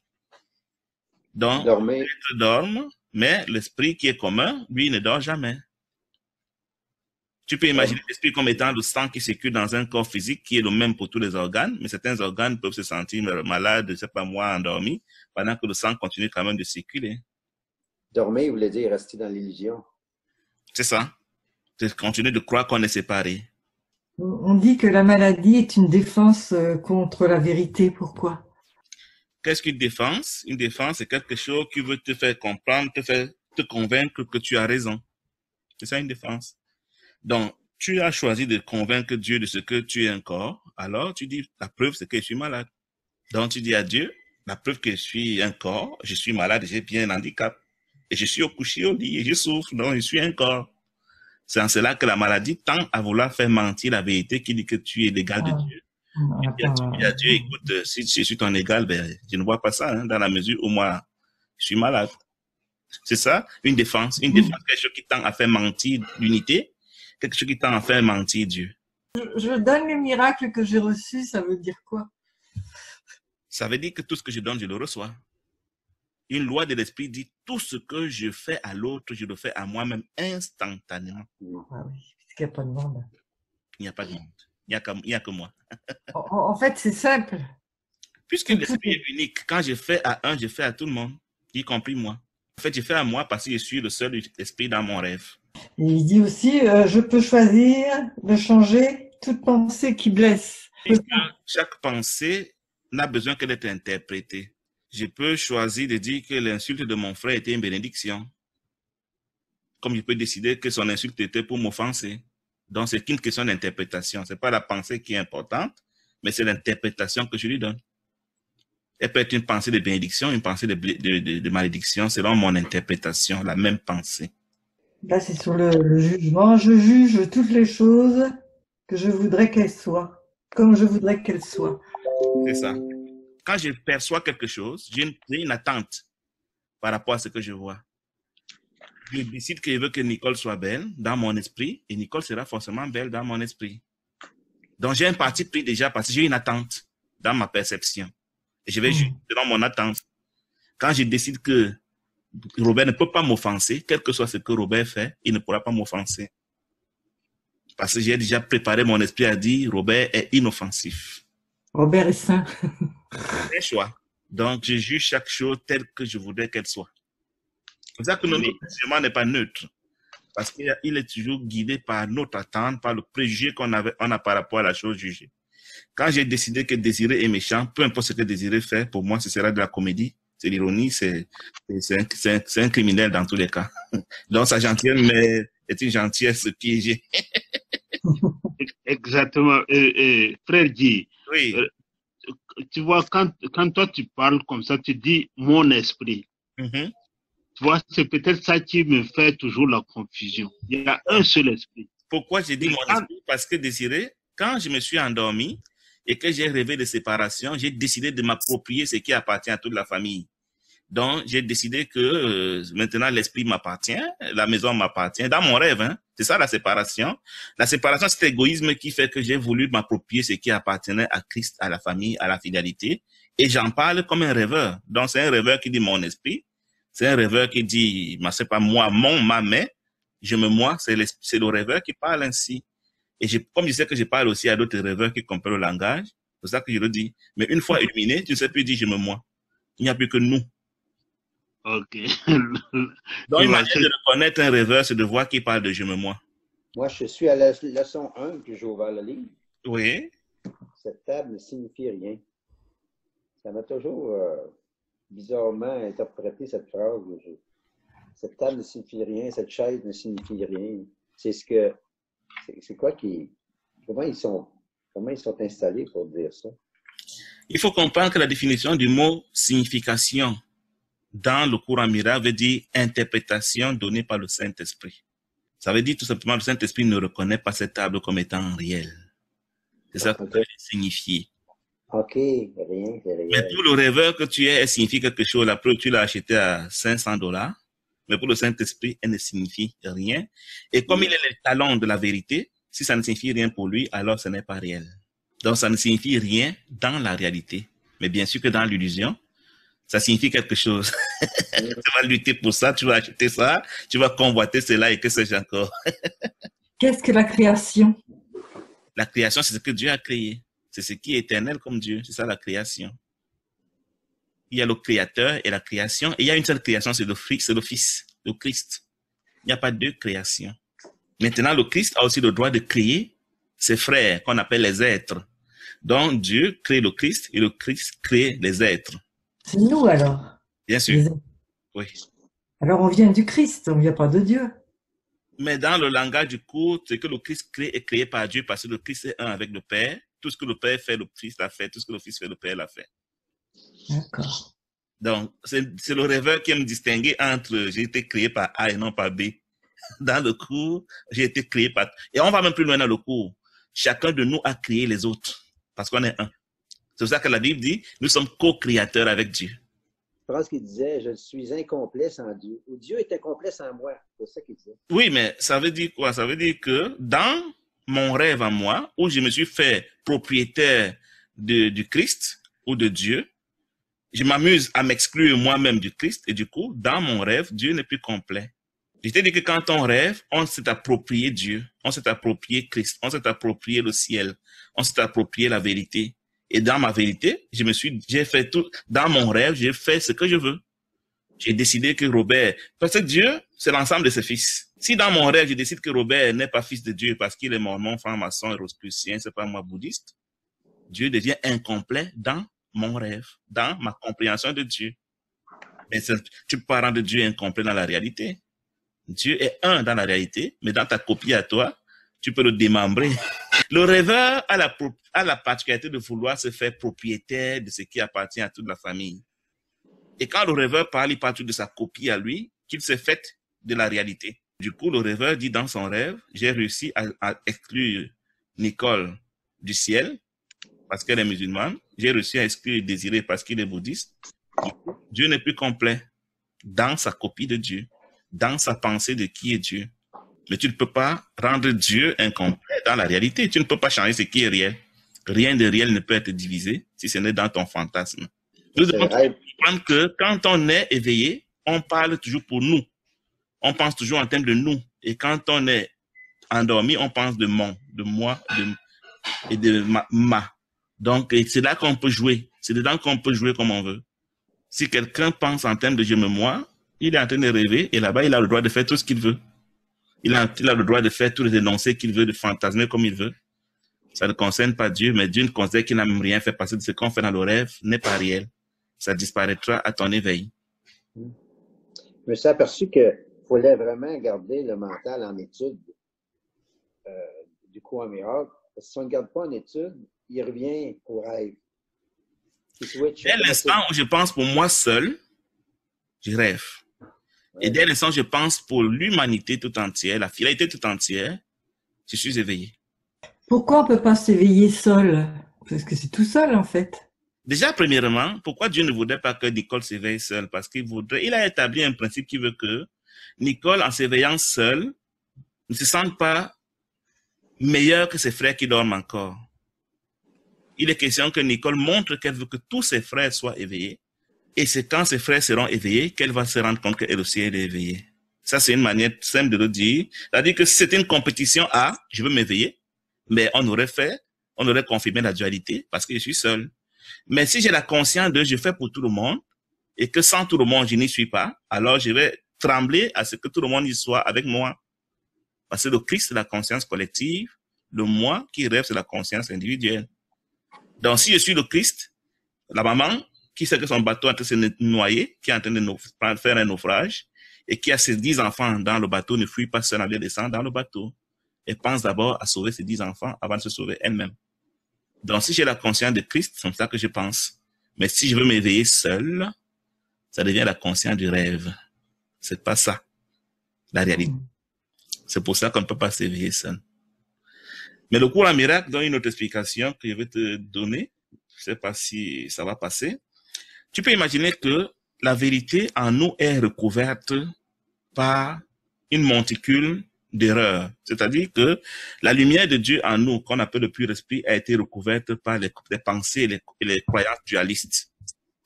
Donc, les êtres dorment, mais l'esprit qui est commun, lui, ne dort jamais. Tu peux imaginer l'esprit comme étant le sang qui circule dans un corps physique qui est le même pour tous les organes, mais certains organes peuvent se sentir malades, je ne sais pas moi, endormis, pendant que le sang continue quand même de circuler. Dormir voulait dire rester dans l'illusion. C'est ça. C'est continuer de croire qu'on est séparés. On dit que la maladie est une défense contre la vérité. Pourquoi? Qu'est-ce qu'une défense? Une défense, c'est quelque chose qui veut te faire comprendre, te convaincre que tu as raison. C'est ça une défense. Donc, tu as choisi de convaincre Dieu de ce que tu es un corps, alors tu dis, la preuve, c'est que je suis malade. Donc, tu dis à Dieu, la preuve que je suis un corps, je suis malade, j'ai bien un handicap. Et je suis couché au lit et je souffre, donc je suis un corps. C'est en cela que la maladie tend à vouloir faire mentir la vérité qui dit que tu es l'égal de Dieu. Et tu dis à Dieu, écoute, si je suis ton égal, ben, je ne vois pas ça, hein, dans la mesure où moi, je suis malade. C'est ça, une défense. Une défense, quelque chose qui tend à faire mentir l'unité, quelque chose qui tend à faire mentir Dieu. Je donne les miracles que j'ai reçus, ça veut dire quoi? Ça veut dire que tout ce que je donne, je le reçois. Une loi de l'esprit dit tout ce que je fais à l'autre, je le fais à moi-même instantanément. Ah oui, puisqu'il n'y a pas de monde. Il n'y a pas de monde. Il n'y a que moi. En fait, c'est simple. Puisque l'esprit est unique, quand je fais à un, je fais à tout le monde, y compris moi. En fait, je fais à moi parce que je suis le seul esprit dans mon rêve. Et il dit aussi, je peux choisir de changer toute pensée qui blesse. Chaque pensée n'a besoin que d'être interprétée. Je peux choisir de dire que l'insulte de mon frère était une bénédiction. Comme je peux décider que son insulte était pour m'offenser. Donc, c'est qu'une question d'interprétation. Ce n'est pas la pensée qui est importante, mais c'est l'interprétation que je lui donne. Elle peut être une pensée de bénédiction, une pensée de malédiction, selon mon interprétation, la même pensée. Là, c'est sur le jugement. Je juge toutes les choses que je voudrais qu'elles soient, comme je voudrais qu'elles soient. C'est ça. Quand je perçois quelque chose, j'ai une attente par rapport à ce que je vois. Je décide que je veux que Nicole soit belle dans mon esprit et Nicole sera forcément belle dans mon esprit. Donc, j'ai un parti pris déjà parce que j'ai une attente dans ma perception. Et je vais juger selon mon attente. Quand je décide que Robert ne peut pas m'offenser, quel que soit ce que Robert fait, il ne pourra pas m'offenser. Parce que j'ai déjà préparé mon esprit à dire Robert est inoffensif. Robert est saint. C'est un choix. Donc, je juge chaque chose telle que je voudrais qu'elle soit. C'est ça que notre jugement n'est pas neutre. Parce qu'il est toujours guidé par notre attente, par le préjugé qu'on a par rapport à la chose jugée. Quand j'ai décidé que Désiré est méchant, peu importe ce que Désiré fait, pour moi, ce sera de la comédie. C'est l'ironie, c'est un criminel dans tous les cas. Donc, sa gentillesse, mais est une gentillesse piégée. Exactement. Frère Guy, oui. Tu vois, quand toi tu parles comme ça, tu dis mon esprit. Tu vois, c'est peut-être ça qui me fait toujours la confusion. Il y a un seul esprit. Pourquoi j'ai dit mon esprit? Parce que Désiré, quand je me suis endormi et que j'ai rêvé de séparation, j'ai décidé de m'approprier ce qui appartient à toute la famille. Donc, j'ai décidé que maintenant l'esprit m'appartient, la maison m'appartient, dans mon rêve. Hein. C'est ça la séparation. La séparation, c'est l'égoïsme qui fait que j'ai voulu m'approprier ce qui appartenait à Christ, à la famille, à la fidélité. Et j'en parle comme un rêveur. Donc, c'est un rêveur qui dit mon esprit. C'est un rêveur qui dit, c'est pas moi, ma main. Je me moi, c'est le rêveur qui parle ainsi. Et comme je sais que je parle aussi à d'autres rêveurs qui comprennent le langage, c'est ça que je le dis. Mais une fois illuminé, tu ne sais plus dire je me moi. Il n'y a plus que nous. Ok. Donc, Je une vois, manière de reconnaître un rêveur, c'est de voir qu'il parle de je me moi. Moi, je suis à la leçon 1, puis j'ai ouvert le livre. Oui. Cette table ne signifie rien. Ça m'a toujours bizarrement interprété cette phrase. Cette table ne signifie rien, cette chaise ne signifie rien. C'est ce que. C'est quoi qui. Comment ils sont installés pour dire ça? Il faut comprendre que la définition du mot signification dans le courant miracle veut dire interprétation donnée par le Saint-Esprit. Ça veut dire tout simplement que le Saint-Esprit ne reconnaît pas cette table comme étant réelle. C'est ça que ça veut signifier. OK, rien, c'est rien. Mais pour le rêveur que tu es, elle signifie quelque chose. La preuve, tu l'as acheté à $500. Mais pour le Saint-Esprit, elle ne signifie rien. Et comme il est le talon de la vérité, si ça ne signifie rien pour lui, alors ce n'est pas réel. Donc ça ne signifie rien dans la réalité. Mais bien sûr que dans l'illusion, ça signifie quelque chose. Tu vas lutter pour ça, tu vas acheter ça, tu vas convoiter cela et que sais-je encore. Qu'est-ce que la création? La création, c'est ce que Dieu a créé. C'est ce qui est éternel comme Dieu. C'est ça la création. Il y a le créateur et la création. Et il y a une seule création, c'est le Fils, le Christ. Il n'y a pas deux créations. Maintenant, le Christ a aussi le droit de créer ses frères, qu'on appelle les êtres. Donc, Dieu crée le Christ et le Christ crée les êtres. C'est nous alors. Bien sûr. Oui. Alors on vient du Christ, on ne vient pas de Dieu. Mais dans le langage du cours, c'est que le Christ crée est créé par Dieu parce que le Christ est un avec le Père. Tout ce que le Père fait, le Christ l'a fait. Tout ce que le Fils fait, le Père l'a fait. D'accord. Donc, c'est le rêveur qui aime distinguer entre j'ai été créé par A et non par B. Dans le cours, j'ai été créé par... Et on va même plus loin dans le cours. Chacun de nous a créé les autres parce qu'on est un. C'est pour ça que la Bible dit, nous sommes co-créateurs avec Dieu. Je pense qu'il disait, je suis incomplet sans Dieu. Ou Dieu est incomplet sans moi. C'est ça qu'il disait. Oui, mais ça veut dire quoi? Ça veut dire que dans mon rêve à moi, où je me suis fait propriétaire du Christ ou de Dieu, je m'amuse à m'exclure moi-même du Christ et du coup, dans mon rêve, Dieu n'est plus complet. Je t'ai dit que quand on rêve, on s'est approprié Dieu, on s'est approprié Christ, on s'est approprié le ciel, on s'est approprié la vérité. Et dans ma vérité, j'ai fait tout, dans mon rêve, j'ai fait ce que je veux. J'ai décidé que Robert, parce que Dieu, c'est l'ensemble de ses fils. Si dans mon rêve, je décide que Robert n'est pas fils de Dieu parce qu'il est mormon, franc-maçon et rosicrucien, c'est pas moi bouddhiste, Dieu devient incomplet dans mon rêve, dans ma compréhension de Dieu. Mais tu peux pas rendre Dieu incomplet dans la réalité. Dieu est un dans la réalité, mais dans ta copie à toi, tu peux le démembrer. Le rêveur a la particularité de vouloir se faire propriétaire de ce qui appartient à toute la famille. Et quand le rêveur parle, il parle de sa copie à lui, qu'il s'est faite de la réalité. Du coup, le rêveur dit dans son rêve, j'ai réussi à exclure Nicole du ciel, parce qu'elle est musulmane. J'ai réussi à exclure Désiré parce qu'il est bouddhiste. Dieu n'est plus complet dans sa copie de Dieu, dans sa pensée de qui est Dieu. Mais tu ne peux pas rendre Dieu incomplet dans la réalité. Tu ne peux pas changer ce qui est réel. Rien de réel ne peut être divisé si ce n'est dans ton fantasme. Nous devons comprendre que quand on est éveillé, on parle toujours pour nous. On pense toujours en termes de nous. Et quand on est endormi, on pense de mon, de moi, et de ma. Donc, c'est là qu'on peut jouer. C'est dedans qu'on peut jouer comme on veut. Si quelqu'un pense en termes de je me moi, il est en train de rêver et là-bas, il a le droit de faire tout ce qu'il veut. Il a le droit de faire tous les énoncés qu'il veut, de fantasmer comme il veut. Ça ne concerne pas Dieu, mais Dieu ne considère qu'il n'a même rien fait parce que ce qu'on fait dans le rêve n'est pas réel. Ça disparaîtra à ton éveil. Je me suis aperçu qu'il fallait vraiment garder le mental en étude du coup en miracle. Parce que si on ne le garde pas en étude, il revient au rêve. Dès l'instant où je pense pour moi seul, je rêve. Et dès l'instant où je pense pour l'humanité tout entière, la finalité tout entière, je suis éveillé. Pourquoi on ne peut pas s'éveiller seul? Parce que c'est tout seul en fait. Déjà, premièrement, pourquoi Dieu ne voudrait pas que Nicole s'éveille seule? Parce il a établi un principe qui veut que Nicole, en s'éveillant seule, ne se sente pas meilleure que ses frères qui dorment encore. Il est question que Nicole montre qu'elle veut que tous ses frères soient éveillés. Et c'est quand ses frères seront éveillés qu'elle va se rendre compte qu'elle aussi elle est éveillée. Ça, c'est une manière simple de le dire. C'est-à-dire que si c'était une compétition à « je veux m'éveiller », mais on aurait confirmé la dualité parce que je suis seul. Mais si j'ai la conscience de « je fais pour tout le monde », et que sans tout le monde, je n'y suis pas, alors je vais trembler à ce que tout le monde y soit avec moi. Parce que le Christ, c'est la conscience collective, le moi qui rêve, c'est la conscience individuelle. Donc, si je suis le Christ, la maman qui sait que son bateau est en train de se noyer, qui est en train de faire un naufrage, et qui a ses 10 enfants dans le bateau, ne fuit pas seule, elle descend dans le bateau. Elle pense d'abord à sauver ses 10 enfants avant de se sauver elle-même. Donc, si j'ai la conscience de Christ, c'est comme ça que je pense. Mais si je veux m'éveiller seul, ça devient la conscience du rêve. C'est pas ça, la réalité. C'est pour ça qu'on ne peut pas s'éveiller seul. Mais le cours en miracle donne une autre explication que je vais te donner. Je sais pas si ça va passer. Tu peux imaginer que la vérité en nous est recouverte par une monticule d'erreurs. C'est-à-dire que la lumière de Dieu en nous, qu'on appelle le pur esprit, a été recouverte par les pensées et les croyances dualistes.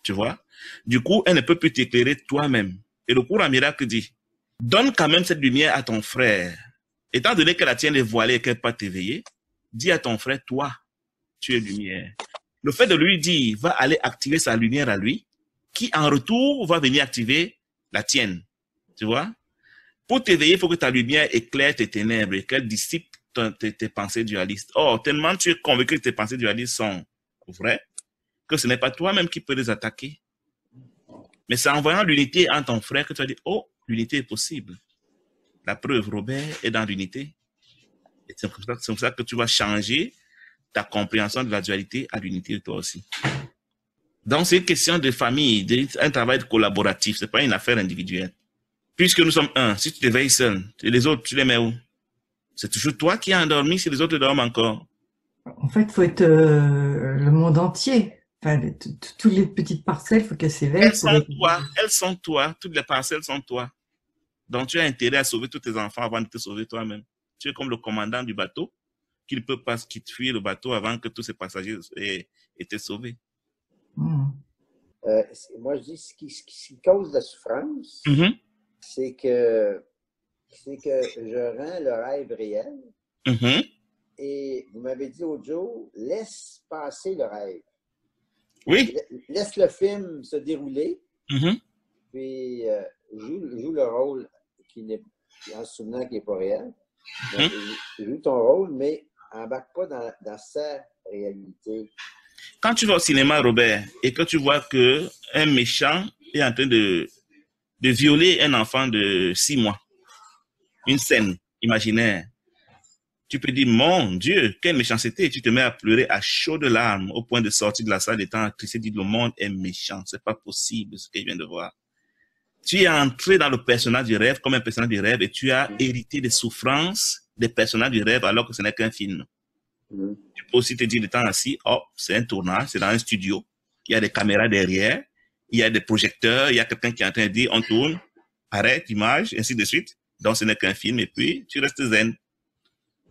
Tu vois? Du coup, elle ne peut plus t'éclairer toi-même. Et le cours en miracle dit, donne quand même cette lumière à ton frère. Étant donné que la tienne est voilée et qu'elle ne peut pas t'éveiller, dis à ton frère, toi, tu es lumière. Le fait de lui dire, va aller activer sa lumière à lui, qui en retour va venir activer la tienne. Tu vois? Pour t'éveiller, il faut que ta lumière éclaire tes ténèbres et qu'elle dissipe tes pensées dualistes. Or, tellement tu es convaincu que tes pensées dualistes sont vraies, que ce n'est pas toi-même qui peux les attaquer. Mais c'est en voyant l'unité en ton frère que tu vas dire, oh, l'unité est possible. La preuve, Robert est dans l'unité. Et c'est comme ça que tu vas changer ta compréhension de la dualité à l'unité toi aussi. Donc, c'est une question de famille, un travail collaboratif. C'est pas une affaire individuelle. Puisque nous sommes un, si tu te veilles seul, et les autres, tu les mets où? C'est toujours toi qui es endormi si les autres dorment encore. En fait, il faut être le monde entier. Enfin, toutes les petites parcelles, il faut qu'elles s'éveillent. Elles sont toi, toutes les parcelles sont toi. Donc, tu as intérêt à sauver tous tes enfants avant de te sauver toi-même. Tu es comme le commandant du bateau, qui ne peut pas fuir le bateau avant que tous ses passagers aient été sauvés. Moi, je dis ce qui cause la souffrance, c'est que je rends le rêve réel. Et vous m'avez dit l'autre jour, laisse passer le rêve. Oui. Laisse le film se dérouler. Puis joue le rôle en se souvenant qu'il n'est pas réel. Donc, joue ton rôle, mais embarque pas dans sa réalité. Quand tu vas au cinéma, Robert, et que tu vois qu'un méchant est en train de violer un enfant de 6 mois, une scène imaginaire, tu peux dire, mon Dieu, quelle méchanceté. Tu te mets à pleurer à chaudes larmes au point de sortir de la salle étant attristé, dire, le monde est méchant. C'est pas possible ce que je viens de voir. Tu es entré dans le personnage du rêve comme un personnage du rêve et tu as hérité des souffrances des personnages du rêve alors que ce n'est qu'un film. Tu peux aussi te dire de temps assis, oh, c'est un tournage, c'est dans un studio. Il y a des caméras derrière, il y a des projecteurs, il y a quelqu'un qui est en train de dire, on tourne, arrête, image, ainsi de suite. Donc, ce n'est qu'un film et puis tu restes zen.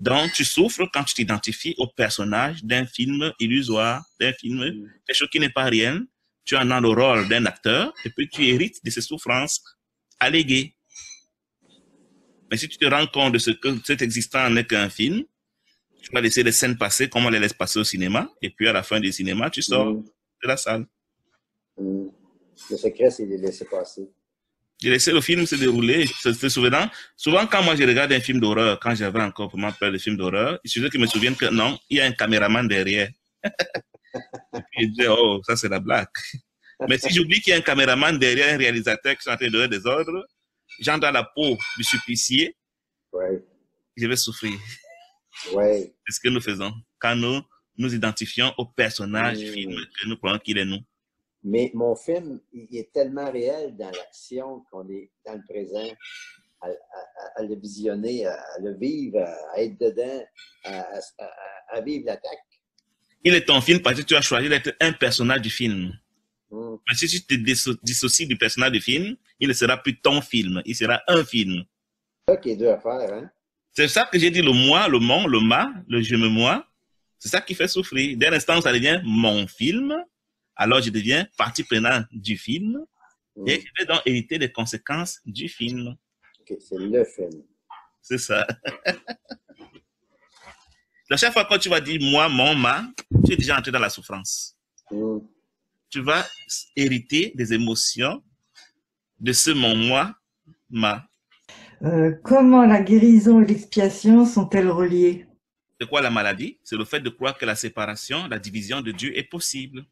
Donc, tu souffres quand tu t'identifies au personnage d'un film illusoire, d'un film, quelque chose qui n'est pas réel. Tu en as le rôle d'un acteur et puis tu hérites de ces souffrances alléguées. Mais si tu te rends compte de ce que cet existant n'est qu'un film, tu vas laisser les scènes passer comme on les laisse passer au cinéma et puis à la fin du cinéma, tu sors de la salle. Le secret, c'est de les laisser passer. J'ai laissé le film se dérouler. Souvent, quand moi je regarde un film d'horreur, quand j'avais encore vraiment peur de films d'horreur, il suffisait que je me souvienne que non, il y a un caméraman derrière. Et puis je disais, oh, ça c'est la blague. Mais si j'oublie qu'il y a un caméraman derrière, un réalisateur qui sont en train de donner des ordres, j'entre dans la peau du supplicié, je vais souffrir. C'est ce que nous faisons quand nous identifions au personnage du film que nous croyons qu'il est nous. Mais mon film, il est tellement réel dans l'action qu'on est dans le présent, à le visionner, à le vivre, à être dedans, à vivre l'attaque. Il est ton film parce que tu as choisi d'être un personnage du film. Mais si tu te dissocies du personnage du film, il ne sera plus ton film, il sera un film. C'est ça qui est dur à faire, hein? C'est ça que j'ai dit, le moi, le mon, le ma, le je me moi. C'est ça qui fait souffrir. Dès l'instant où ça devient mon film, alors je deviens partie prenante du film et je vais donc hériter des conséquences du film. Okay, c'est le film. C'est ça. La chaque fois que tu vas dire moi, mon, ma, tu es déjà entré dans la souffrance. tu vas hériter des émotions de ce mon moi, ma. Comment la guérison et l'expiation sont-elles reliées? C'est quoi la maladie? C'est le fait de croire que la séparation, la division de Dieu est possible.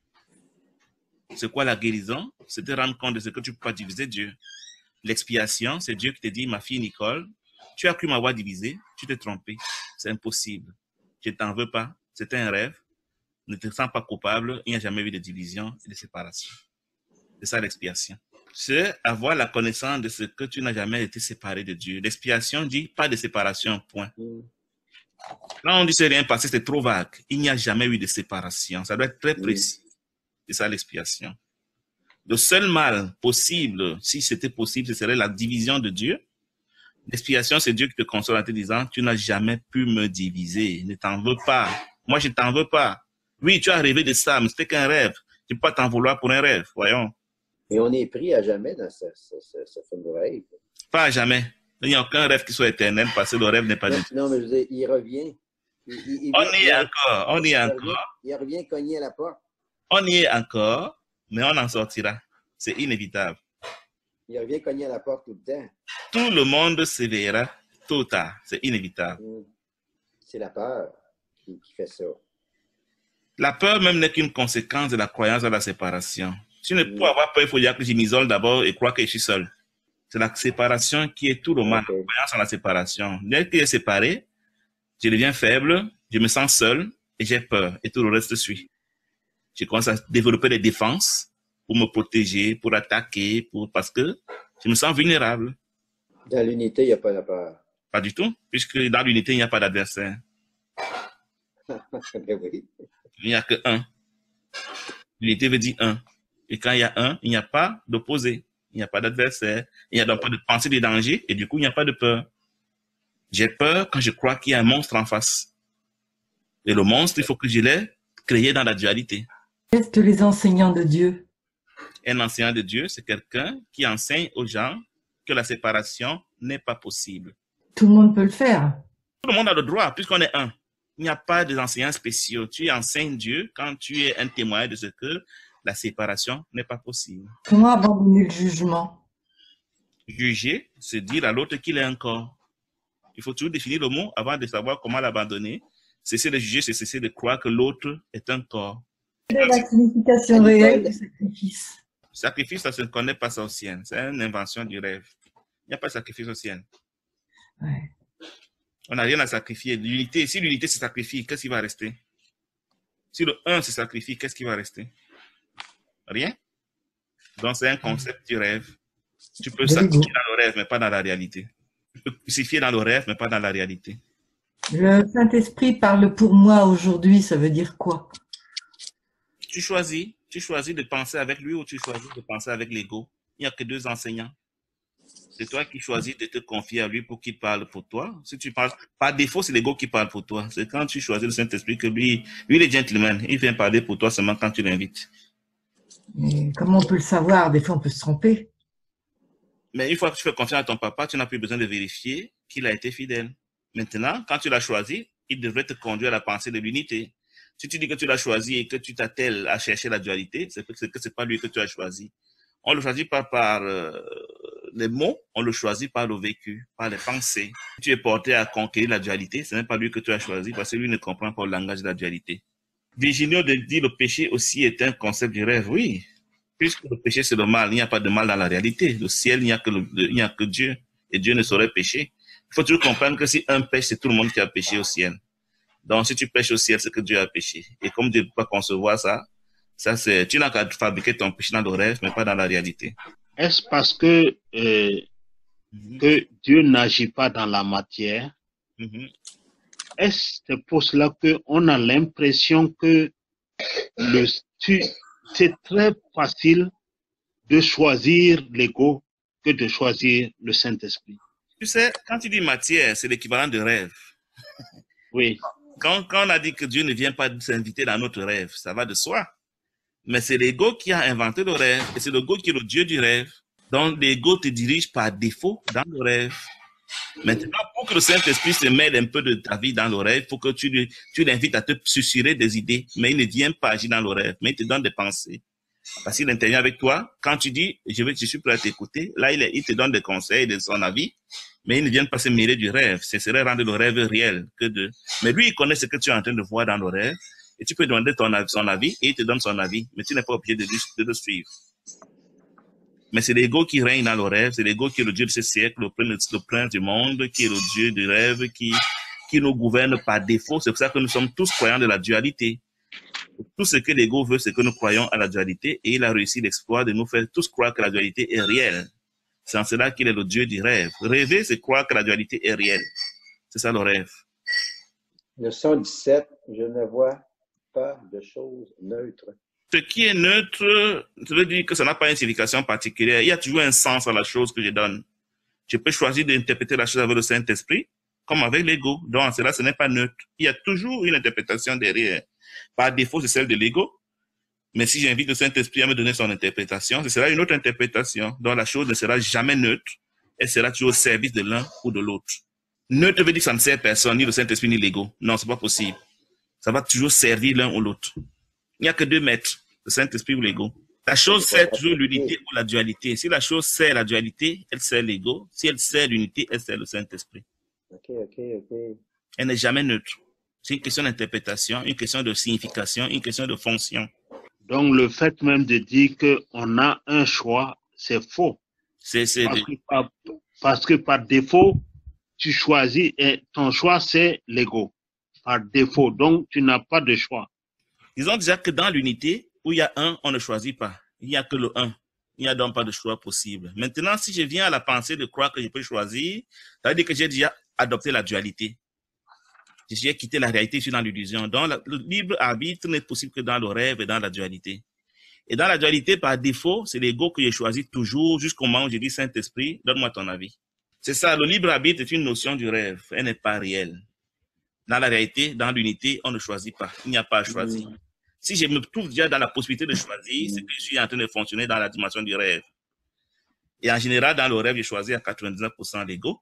C'est quoi la guérison? C'est de rendre compte de ce que tu ne peux pas diviser Dieu. L'expiation, c'est Dieu qui te dit, ma fille Nicole, tu as cru m'avoir divisé, tu t'es trompé. C'est impossible. Je ne t'en veux pas. C'était un rêve. Ne te sens pas coupable. Il n'y a jamais eu de division et de séparation. C'est ça l'expiation. C'est avoir la connaissance de ce que tu n'as jamais été séparé de Dieu. L'expiation dit pas de séparation, point. Là, on dit c'est rien passé, c'est trop vague. Il n'y a jamais eu de séparation. Ça doit être très précis. C'est ça l'expiation. Le seul mal possible, si c'était possible, ce serait la division de Dieu. L'expiation, c'est Dieu qui te console en te disant, tu n'as jamais pu me diviser. Ne t'en veux pas. Moi, je ne t'en veux pas. Oui, tu as rêvé de ça, mais c'était qu'un rêve. Tu ne peux pas t'en vouloir pour un rêve, voyons. Et on est pris à jamais dans ce fameux rêve. Pas à jamais. Il n'y a aucun rêve qui soit éternel parce que le rêve n'est pas de Dieu. Non, mais je veux dire, il revient. On y est encore, on y est encore. Il revient cogner à la porte. On y est encore, mais on en sortira. C'est inévitable. Il revient cogner à la porte tout le temps. Tout le monde s'éveillera tôt ou tard. C'est inévitable. C'est la peur qui fait ça. La peur même n'est qu'une conséquence de la croyance à la séparation. Tu ne peux avoir peur, il faut dire que je m'isole d'abord et croire que je suis seul. C'est la séparation qui est tout le mal. La croyance en la séparation. Dès que je suis séparé, je deviens faible, je me sens seul et j'ai peur et tout le reste suit. Je commence à développer des défenses pour me protéger, pour attaquer, parce que je me sens vulnérable. Dans l'unité, il n'y a pas de peur. Pas du tout, puisque dans l'unité, il n'y a pas d'adversaire. Ben oui. Il n'y a que un. L'unité veut dire un. Et quand il y a un, il n'y a pas d'opposé. Il n'y a pas d'adversaire. Il n'y a donc pas de pensée de danger et du coup, il n'y a pas de peur. J'ai peur quand je crois qu'il y a un monstre en face. Et le monstre, il faut que je l'ai créé dans la dualité. Qu'est-ce que les enseignants de Dieu? Un enseignant de Dieu, c'est quelqu'un qui enseigne aux gens que la séparation n'est pas possible. Tout le monde peut le faire. Tout le monde a le droit, puisqu'on est un. Il n'y a pas d'enseignants spéciaux. Tu enseignes Dieu quand tu es un témoin de ce que la séparation n'est pas possible. Comment abandonner le jugement? Juger, c'est dire à l'autre qu'il est un corps. Il faut toujours définir le mot avant de savoir comment l'abandonner. Cesser de juger, c'est cesser de croire que l'autre est un corps. Quelle est la signification réelle du sacrifice? Sacrifice, ça ne se connaît pas ça au ciel. C'est une invention du rêve. Il n'y a pas de sacrifice au ciel. Ouais. On n'a rien à sacrifier. L'unité, si l'unité se sacrifie, qu'est-ce qui va rester? Si le un se sacrifie, qu'est-ce qui va rester? Rien. Donc, c'est un concept du rêve. Tu peux sacrifier dans le rêve, mais pas dans la réalité. Tu peux crucifier dans le rêve, mais pas dans la réalité. Le Saint-Esprit parle pour moi aujourd'hui, ça veut dire quoi? Tu choisis de penser avec lui ou tu choisis de penser avec l'ego. Il n'y a que deux enseignants. C'est toi qui choisis de te confier à lui pour qu'il parle pour toi. Si tu parles, par défaut, c'est l'ego qui parle pour toi. C'est quand tu choisis le Saint-Esprit que lui, il est gentleman. Il vient parler pour toi seulement quand tu l'invites. Et comment on peut le savoir? Des fois, on peut se tromper. Mais une fois que tu fais confiance à ton papa, tu n'as plus besoin de vérifier qu'il a été fidèle. Maintenant, quand tu l'as choisi, il devrait te conduire à la pensée de l'unité. Si tu dis que tu l'as choisi et que tu t'attelles à chercher la dualité, c'est que c'est pas lui que tu as choisi. On le choisit pas par les mots, on le choisit par le vécu, par les pensées. Si tu es porté à conquérir la dualité, ce n'est pas lui que tu as choisi parce que lui ne comprend pas le langage de la dualité. Virginio dit le péché aussi est un concept du rêve, oui. Puisque le péché c'est le mal, il n'y a pas de mal dans la réalité. Le ciel, il n'y a que Dieu et Dieu ne saurait pécher. Il faut toujours comprendre que si un pêche, c'est tout le monde qui a péché au ciel. Donc, si tu pêches au ciel, c'est que Dieu a péché. Et comme Dieu ne peut pas concevoir ça, c'est, tu n'as qu'à fabriquer ton péché dans le rêve, mais pas dans la réalité. Est-ce parce que Dieu n'agit pas dans la matière? Est-ce pour cela qu'on a l'impression que c'est très facile de choisir l'ego que de choisir le Saint-Esprit? Tu sais, quand tu dis matière, c'est l'équivalent de rêve. Oui. Quand on a dit que Dieu ne vient pas s'inviter dans notre rêve, ça va de soi. Mais c'est l'ego qui a inventé le rêve et c'est l'ego qui est le Dieu du rêve. Donc l'ego te dirige par défaut dans le rêve. Maintenant, pour que le Saint-Esprit se mêle un peu de ta vie dans le rêve, il faut que tu l'invites à te susurrer des idées, mais il ne vient pas agir dans le rêve, mais il te donne des pensées. Parce qu'il intervient avec toi. Quand tu dis, je suis prêt à t'écouter, là, il te donne des conseils, de son avis, mais il ne vient pas se mêler du rêve. Ce serait rendre le rêve réel que de... Mais lui, il connaît ce que tu es en train de voir dans le rêve, et tu peux demander son avis, et il te donne son avis, mais tu n'es pas obligé de le suivre. Mais c'est l'ego qui règne dans le rêve, c'est l'ego qui est le Dieu de ce siècle, le prince du monde, qui est le Dieu du rêve, qui nous gouverne par défaut. C'est pour ça que nous sommes tous croyants de la dualité. Tout ce que l'ego veut, c'est que nous croyons à la dualité, et il a réussi l'exploit de nous faire tous croire que la dualité est réelle. C'est en cela qu'il est le Dieu du rêve. Rêver, c'est croire que la dualité est réelle. C'est ça le rêve. Leçon 17, je ne vois pas de choses neutres. Ce qui est neutre, ça veut dire que ça n'a pas une signification particulière. Il y a toujours un sens à la chose que je donne. Je peux choisir d'interpréter la chose avec le Saint-Esprit, comme avec l'ego. Donc, cela, ce n'est pas neutre. Il y a toujours une interprétation derrière. Par défaut, c'est celle de l'ego. Mais si j'invite le Saint-Esprit à me donner son interprétation, ce sera une autre interprétation. Donc, la chose ne sera jamais neutre. Elle sera toujours au service de l'un ou de l'autre. Neutre veut dire que ça ne sert personne, ni le Saint-Esprit, ni l'ego. Non, c'est pas possible. Ça va toujours servir l'un ou l'autre. Il n'y a que deux maîtres, le Saint-Esprit ou l'ego. La chose sert toujours l'unité ou la dualité. Si la chose sert la dualité, elle sert l'ego. Si elle sert l'unité, elle sert le Saint-Esprit. Ok. Elle n'est jamais neutre. C'est une question d'interprétation, une question de signification, une question de fonction. Donc, le fait même de dire qu'on a un choix, c'est faux. Parce que par défaut, tu choisis et ton choix, c'est l'ego. Par défaut. Donc, tu n'as pas de choix. Disons déjà que dans l'unité, où il y a un, on ne choisit pas. Il n'y a que le un. Il n'y a donc pas de choix possible. Maintenant, si je viens à la pensée de croire que je peux choisir, ça veut dire que j'ai déjà adopté la dualité. J'ai quitté la réalité, je suis dans l'illusion. Donc, le libre arbitre n'est possible que dans le rêve et dans la dualité. Et dans la dualité, par défaut, c'est l'ego que je choisis toujours jusqu'au moment où je dis Saint-Esprit, donne-moi ton avis. C'est ça, le libre arbitre est une notion du rêve. Elle n'est pas réelle. Dans la réalité, dans l'unité, on ne choisit pas. Il n'y a pas à choisir. Si je me trouve déjà dans la possibilité de choisir, c'est que je suis en train de fonctionner dans la dimension du rêve. Et en général, dans le rêve, je choisis à 99% l'ego.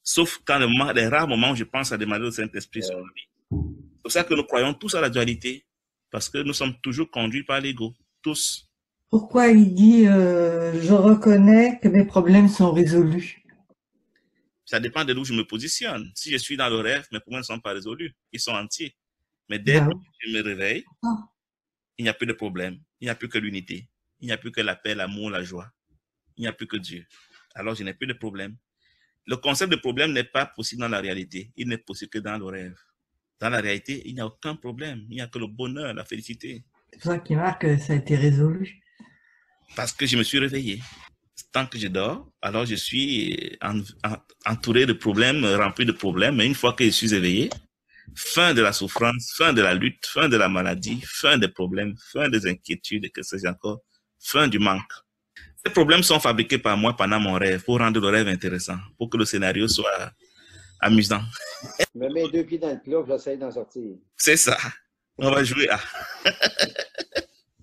Sauf quand les rares moments où je pense à demander au Saint-Esprit sur la vie. C'est pour ça que nous croyons tous à la dualité. Parce que nous sommes toujours conduits par l'ego. Tous. Pourquoi il dit je reconnais que mes problèmes sont résolus? Ça dépend de où je me positionne. Si je suis dans le rêve, mes problèmes ne sont pas résolus. Ils sont entiers. Mais dès que je me réveille, il n'y a plus de problème. Il n'y a plus que l'unité. Il n'y a plus que la paix, l'amour, la joie. Il n'y a plus que Dieu. Alors je n'ai plus de problème. Le concept de problème n'est pas possible dans la réalité. Il n'est possible que dans le rêve. Dans la réalité, il n'y a aucun problème. Il n'y a que le bonheur, la félicité. C'est pour ça qu'il marque que ça a été résolu. Parce que je me suis réveillé. Tant que je dors, alors je suis entouré de problèmes, rempli de problèmes. Mais une fois que je suis éveillé, fin de la souffrance, fin de la lutte, fin de la maladie, fin des problèmes, fin des inquiétudes, et que sais-je encore, fin du manque. Ces problèmes sont fabriqués par moi pendant mon rêve pour rendre le rêve intéressant, pour que le scénario soit amusant. Je me mets 2 pieds dans le plat, j'essaie d'en sortir. C'est ça. On va jouer à.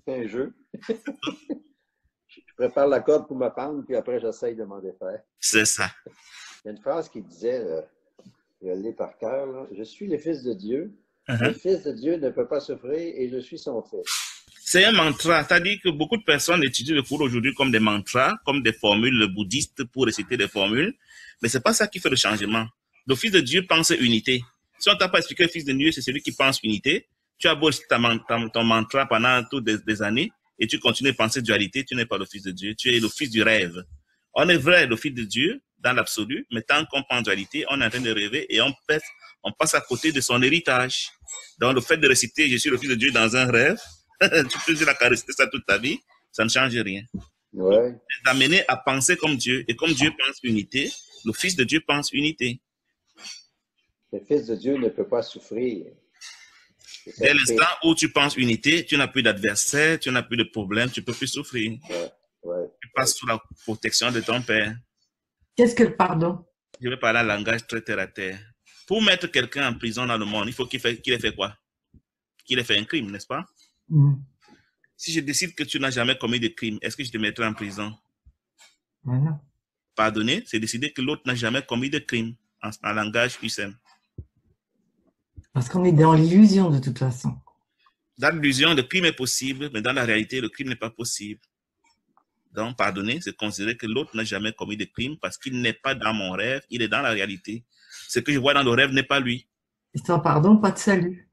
C'est un jeu. Je prépare la corde pour me pendre, puis après, j'essaie de m'en défaire. C'est ça. Il y a une phrase qui disait, je l'ai par cœur, là, je suis le Fils de Dieu. Le Fils de Dieu ne peut pas souffrir et je suis son Fils. C'est un mantra. C'est-à-dire que beaucoup de personnes étudient le cours aujourd'hui comme des mantras, comme des formules bouddhistes pour réciter des formules. Mais c'est pas ça qui fait le changement. Le Fils de Dieu pense unité. Si on t'a pas expliqué le Fils de Dieu, c'est celui qui pense unité. Tu as beau réciter ton mantra pendant toutes des années et tu continues de penser dualité, tu n'es pas le Fils de Dieu. Tu es le fils du rêve. On est vrai le Fils de Dieu dans l'absolu, mais tant qu'on pense dualité, on est en train de rêver et on passe à côté de son héritage. Donc le fait de réciter « Je suis le Fils de Dieu » dans un rêve, tu peux dire la réciter ça toute ta vie, ça ne change rien. Ouais. T'amener à penser comme Dieu. Et comme Dieu pense unité, le Fils de Dieu pense unité. Le Fils de Dieu ne peut pas souffrir. Dès l'instant où tu penses unité, tu n'as plus d'adversaire, tu n'as plus de problème, tu ne peux plus souffrir. Ouais. Tu passes sous la protection de ton Père. Qu'est-ce que le pardon? Je vais parler un langage très terre à terre. Pour mettre quelqu'un en prison dans le monde, il faut qu'il ait fait quoi? Qu'il ait fait un crime, n'est-ce pas? Si je décide que tu n'as jamais commis de crime, est-ce que je te mettrai en prison? Voilà. Pardonner, c'est décider que l'autre n'a jamais commis de crime en langage USM. Parce qu'on est dans l'illusion de toute façon. Dans l'illusion, le crime est possible, mais dans la réalité, le crime n'est pas possible. Donc, pardonner, c'est considérer que l'autre n'a jamais commis de crime parce qu'il n'est pas dans mon rêve, il est dans la réalité. Ce que je vois dans le rêve n'est pas lui. Et sans pardon, pas de salut.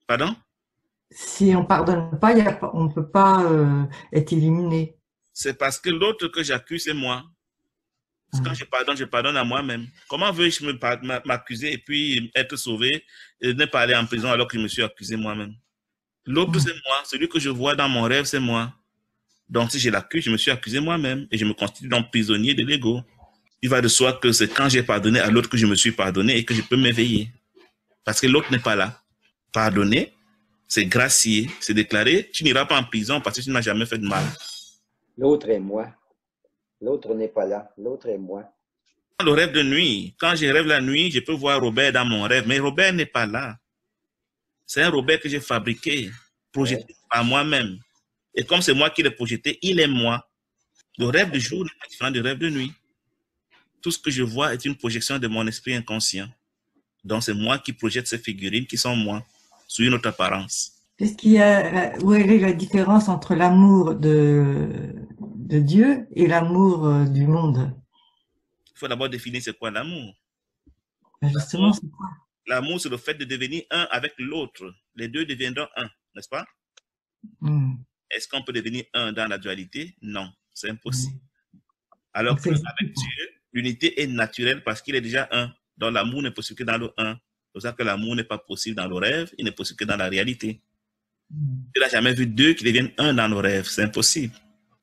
Pardon? Si on pardonne pas, on ne peut pas être éliminé. C'est parce que l'autre que j'accuse, c'est moi. Quand je pardonne à moi-même. Comment veux-je m'accuser et puis être sauvé et ne pas aller en prison alors que je me suis accusé moi-même? L'autre, c'est moi. Celui que je vois dans mon rêve, c'est moi. Donc, si je l'accuse, je me suis accusé moi-même et je me constitue donc prisonnier de l'ego. Il va de soi que c'est quand j'ai pardonné à l'autre que je me suis pardonné et que je peux m'éveiller. Parce que l'autre n'est pas là. Pardonner, c'est gracier, c'est déclarer, tu n'iras pas en prison parce que tu n'as jamais fait de mal. L'autre est moi. L'autre n'est pas là. L'autre est moi. Le rêve de nuit, quand je rêve la nuit, je peux voir Robert dans mon rêve, mais Robert n'est pas là. C'est un Robert que j'ai fabriqué, projeté par moi-même. Et comme c'est moi qui l'ai projeté, il est moi. Le rêve de jour n'est pas différent du rêve de nuit. Tout ce que je vois est une projection de mon esprit inconscient. Donc c'est moi qui projette ces figurines qui sont moi, sous une autre apparence. Qu'est-ce qu'il y a, où est la différence entre l'amour de Dieu et l'amour du monde? Il faut d'abord définir c'est quoi l'amour. Justement, c'est quoi? L'amour, c'est le fait de devenir un avec l'autre. Les deux deviendront un, n'est-ce pas? Est-ce qu'on peut devenir un dans la dualité? Non, c'est impossible. Alors qu'avec Dieu, l'unité est naturelle parce qu'il est déjà un. Donc l'amour n'est possible que dans le un. C'est pour ça que l'amour n'est pas possible dans le rêve, il n'est possible que dans la réalité. Tu n'as jamais vu deux qui deviennent un dans nos rêves, c'est impossible.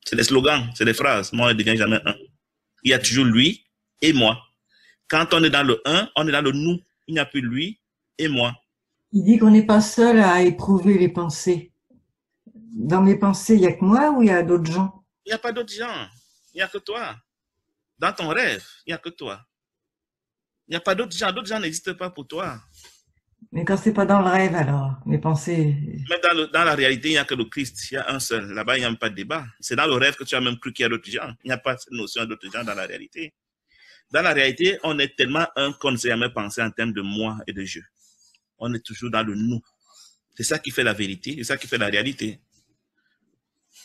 C'est des slogans, c'est des phrases. Moi, on ne devient jamais un. Il y a toujours lui et moi. Quand on est dans le un, on est dans le nous. Il n'y a plus lui et moi. Il dit qu'on n'est pas seul à éprouver les pensées. Dans mes pensées, il n'y a que moi ou il y a d'autres gens? Il n'y a pas d'autres gens. Il n'y a que toi. Dans ton rêve, il n'y a que toi. Il n'y a pas d'autres gens. D'autres gens n'existent pas pour toi. Mais quand c'est pas dans le rêve, alors, mes pensées... Même dans la réalité, il n'y a que le Christ. Il y a un seul. Là-bas, il n'y a même pas de débat. C'est dans le rêve que tu as même cru qu'il y a d'autres gens. Il n'y a pas cette notion d'autres gens dans la réalité. Dans la réalité, on est tellement un qu'on ne sait jamais penser en termes de moi et de je. On est toujours dans le nous. C'est ça qui fait la vérité. C'est ça qui fait la réalité.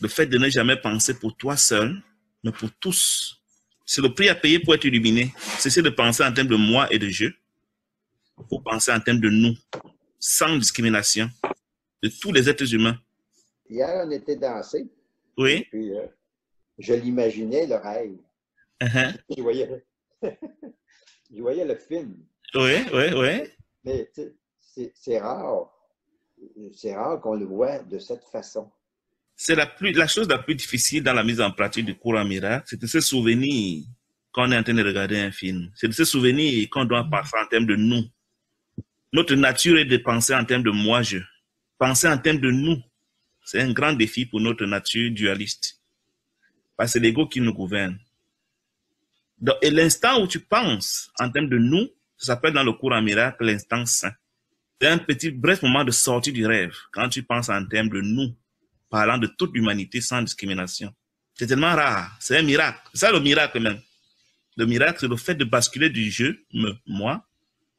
Le fait de ne jamais penser pour toi seul, mais pour tous. C'est le prix à payer pour être illuminé. Cessez de penser en termes de moi et de je. Il faut penser en termes de nous, sans discrimination, de tous les êtres humains. Hier, on était dansé. Oui. Puis, je l'imaginais, le rêve. Je voyais le film. Oui, oui, oui. Mais c'est rare. C'est rare qu'on le voit de cette façon. C'est la chose la plus difficile dans la mise en pratique du cours en miracle, c'est de se souvenir quand on est en train de regarder un film. C'est de se souvenir qu'on doit penser en termes de nous. Notre nature est de penser en termes de moi-je. Penser en termes de nous, c'est un grand défi pour notre nature dualiste. Parce que c'est l'ego qui nous gouverne. Donc, et l'instant où tu penses en termes de nous, ça s'appelle dans le cours en miracle l'instant saint. C'est un petit bref moment de sortie du rêve quand tu penses en termes de nous, parlant de toute l'humanité sans discrimination. C'est tellement rare. C'est un miracle. C'est ça le miracle même. Le miracle, c'est le fait de basculer du je, moi,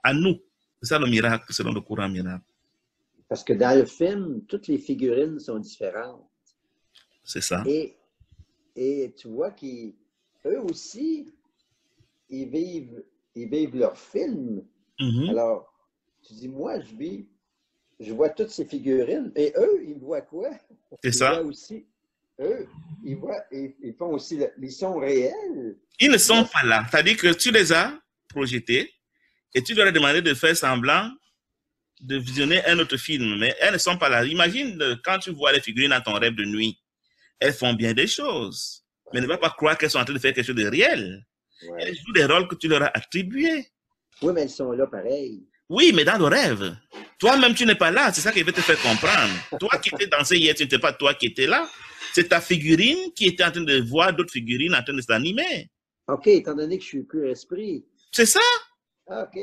à nous. C'est ça le miracle selon le courant miracle. Parce que dans le film, toutes les figurines sont différentes. C'est ça. Et tu vois qu'eux aussi, ils vivent leur film. Alors, tu dis, moi, je vois toutes ces figurines. Et eux, ils voient quoi? C'est ça. Aussi, eux, ils font aussi, ils sont réels. Ils ne sont pas là. C'est-à-dire que tu les as projetés et tu leur as demandé de faire semblant de visionner un autre film, mais elles ne sont pas là. Imagine quand tu vois les figurines dans ton rêve de nuit, elles font bien des choses, mais ne va pas croire qu'elles sont en train de faire quelque chose de réel. Ouais. Elles jouent des rôles que tu leur as attribués. Oui, mais elles sont là pareil. Oui, mais dans le rêve. Toi-même, tu n'es pas là. C'est ça qui veut te faire comprendre. Toi qui étais dansé hier, ce n'était pas toi qui étais là. C'est ta figurine qui était en train de voir d'autres figurines en train de s'animer. OK, étant donné que je suis pur esprit. C'est ça. OK.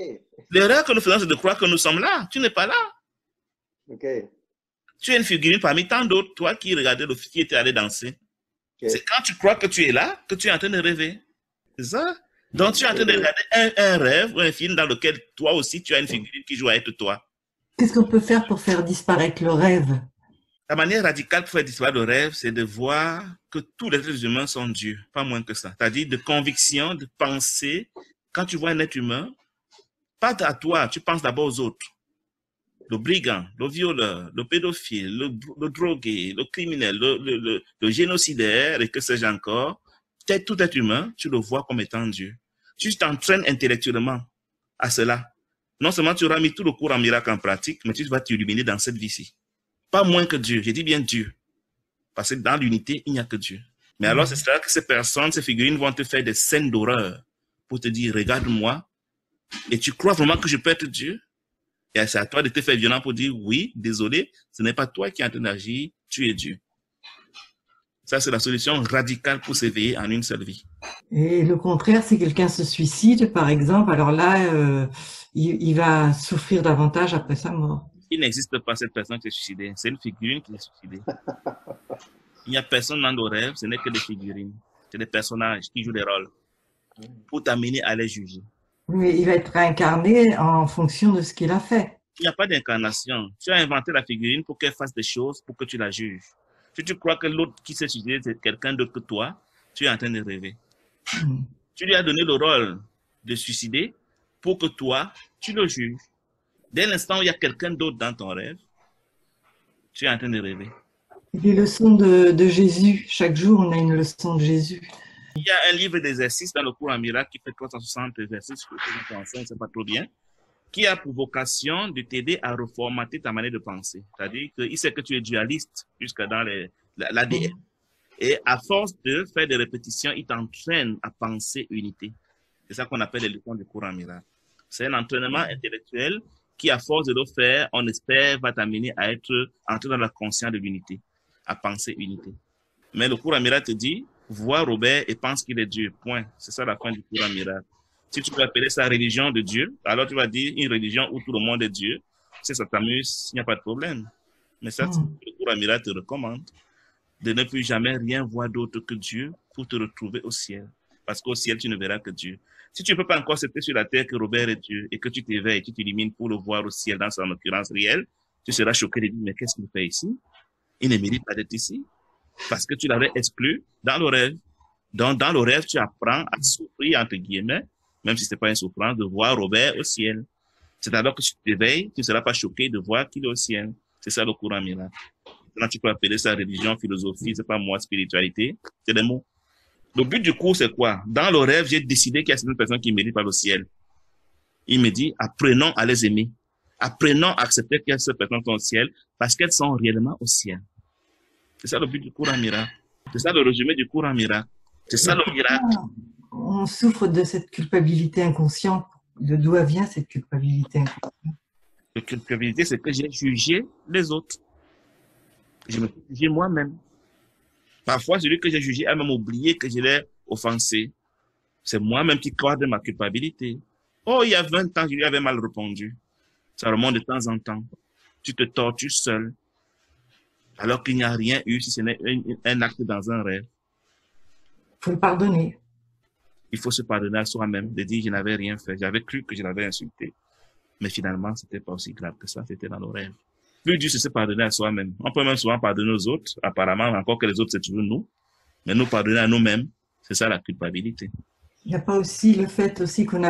L'erreur que nous faisons, c'est de croire que nous sommes là. Tu n'es pas là. OK. Tu es une figurine parmi tant d'autres, toi qui regardais le qui était allé danser. Okay. C'est quand tu crois que tu es là que tu es en train de rêver. C'est ça. Donc tu es en train de regarder un rêve ou un film dans lequel toi aussi tu as une figurine qui joue à être toi. Qu'est-ce qu'on peut faire pour faire disparaître le rêve? La manière radicale pour faire disparaître le rêve, c'est de voir que tous les êtres humains sont Dieu, pas moins que ça. C'est-à-dire de conviction, de pensée. Quand tu vois un être humain, pas à toi, tu penses d'abord aux autres. Le brigand, le violeur, le pédophile, le drogué, le criminel, le génocidaire et que sais-je encore. Tout être humain, tu le vois comme étant Dieu. Tu t'entraînes intellectuellement à cela. Non seulement tu auras mis tout le cours en miracle en pratique, mais tu vas t'illuminer dans cette vie-ci. Pas moins que Dieu, je dis bien Dieu. Parce que dans l'unité, il n'y a que Dieu. Mais alors, c'est cela que ces personnes, ces figurines vont te faire des scènes d'horreur pour te dire, regarde-moi, et tu crois vraiment que je peux être Dieu? Et c'est à toi de te faire violent pour dire, oui, désolé, ce n'est pas toi qui es en train d'agir, tu es Dieu. Ça, c'est la solution radicale pour s'éveiller en une seule vie. Et le contraire, si quelqu'un se suicide, par exemple, alors là, il va souffrir davantage après sa mort. Il n'existe pas cette personne qui est suicidée. C'est une figurine qui est suicidée. Il n'y a personne dans nos rêves, ce n'est que des figurines. C'est des personnages qui jouent des rôles pour t'amener à les juger. Mais il va être réincarné en fonction de ce qu'il a fait. Il n'y a pas d'incarnation. Tu as inventé la figurine pour qu'elle fasse des choses pour que tu la juges. Si tu crois que l'autre qui s'est suicidé, c'est quelqu'un d'autre que toi, tu es en train de rêver. Tu lui as donné le rôle de suicider pour que toi, tu le juges. Dès l'instant où il y a quelqu'un d'autre dans ton rêve, tu es en train de rêver. Les leçons de Jésus. Chaque jour, on a une leçon de Jésus. Il y a un livre d'exercices dans le cours en miracle qui fait 360 exercices, je ne sais pas trop bien, qui a pour vocation de t'aider à reformater ta manière de penser. C'est-à-dire qu'il sait que tu es dualiste jusque dans l'ADN. Et à force de faire des répétitions, il t'entraîne à penser unité. C'est ça qu'on appelle les leçons du cours en miracle. C'est un entraînement intellectuel qui, à force de le faire, on espère, va t'amener à entrer dans la conscience de l'unité, à penser unité. Mais le cours en miracle te dit, vois Robert et pense qu'il est Dieu. Point. C'est ça la fin du cours en miracle. Si tu veux appeler ça religion de Dieu, alors tu vas dire une religion où tout le monde est Dieu. Si ça t'amuse, il n'y a pas de problème. Mais ça, le cours en miracle te recommande de ne plus jamais rien voir d'autre que Dieu pour te retrouver au ciel. Parce qu'au ciel, tu ne verras que Dieu. Si tu ne peux pas encore accepter sur la terre que Robert est Dieu et que tu t'éveilles, tu t'élimines pour le voir au ciel dans son occurrence réelle, tu seras choqué de dire, mais qu'est-ce qu'il fait ici? Il ne mérite pas d'être ici. Parce que tu l'avais exclu dans le rêve. Donc, dans le rêve, tu apprends à souffrir, entre guillemets, même si ce n'est pas une souffrance, de voir Robert au ciel. C'est alors que tu t'éveilles, tu ne seras pas choqué de voir qu'il est au ciel. C'est ça le cours en miracle. Maintenant, tu peux appeler ça religion, philosophie, c'est pas moi, spiritualité. C'est des mots. Le but du cours, c'est quoi? Dans le rêve, j'ai décidé qu'il y a certaines personnes qui ne méritent pas le ciel. Il me dit, apprenons à les aimer. Apprenons à accepter qu'il y a ces personnes au ciel parce qu'elles sont réellement au ciel. C'est ça le but du cours en miracle. C'est ça le résumé du cours en miracle. C'est ça le miracle. On souffre de cette culpabilité inconsciente. De d'où vient cette culpabilité inconsciente? La culpabilité, c'est que j'ai jugé les autres. Je me suis jugé moi-même. Parfois, celui que j'ai jugé a même oublié que je l'ai offensé. C'est moi-même qui crois de ma culpabilité. Oh, il y a 20 ans, je lui avais mal répondu. Ça remonte de temps en temps. Tu te tortures seul. Alors qu'il n'y a rien eu si ce n'est un acte dans un rêve. Il faut le pardonner. Il faut se pardonner à soi-même, de dire je n'avais rien fait. J'avais cru que je l'avais insulté. Mais finalement, c'était pas aussi grave que ça, c'était dans le rêve. Plus dur, c'est se pardonner à soi-même. On peut même souvent pardonner aux autres, apparemment, encore que les autres, c'est toujours nous. Mais nous pardonner à nous-mêmes, c'est ça la culpabilité. Il n'y a pas aussi le fait aussi qu'on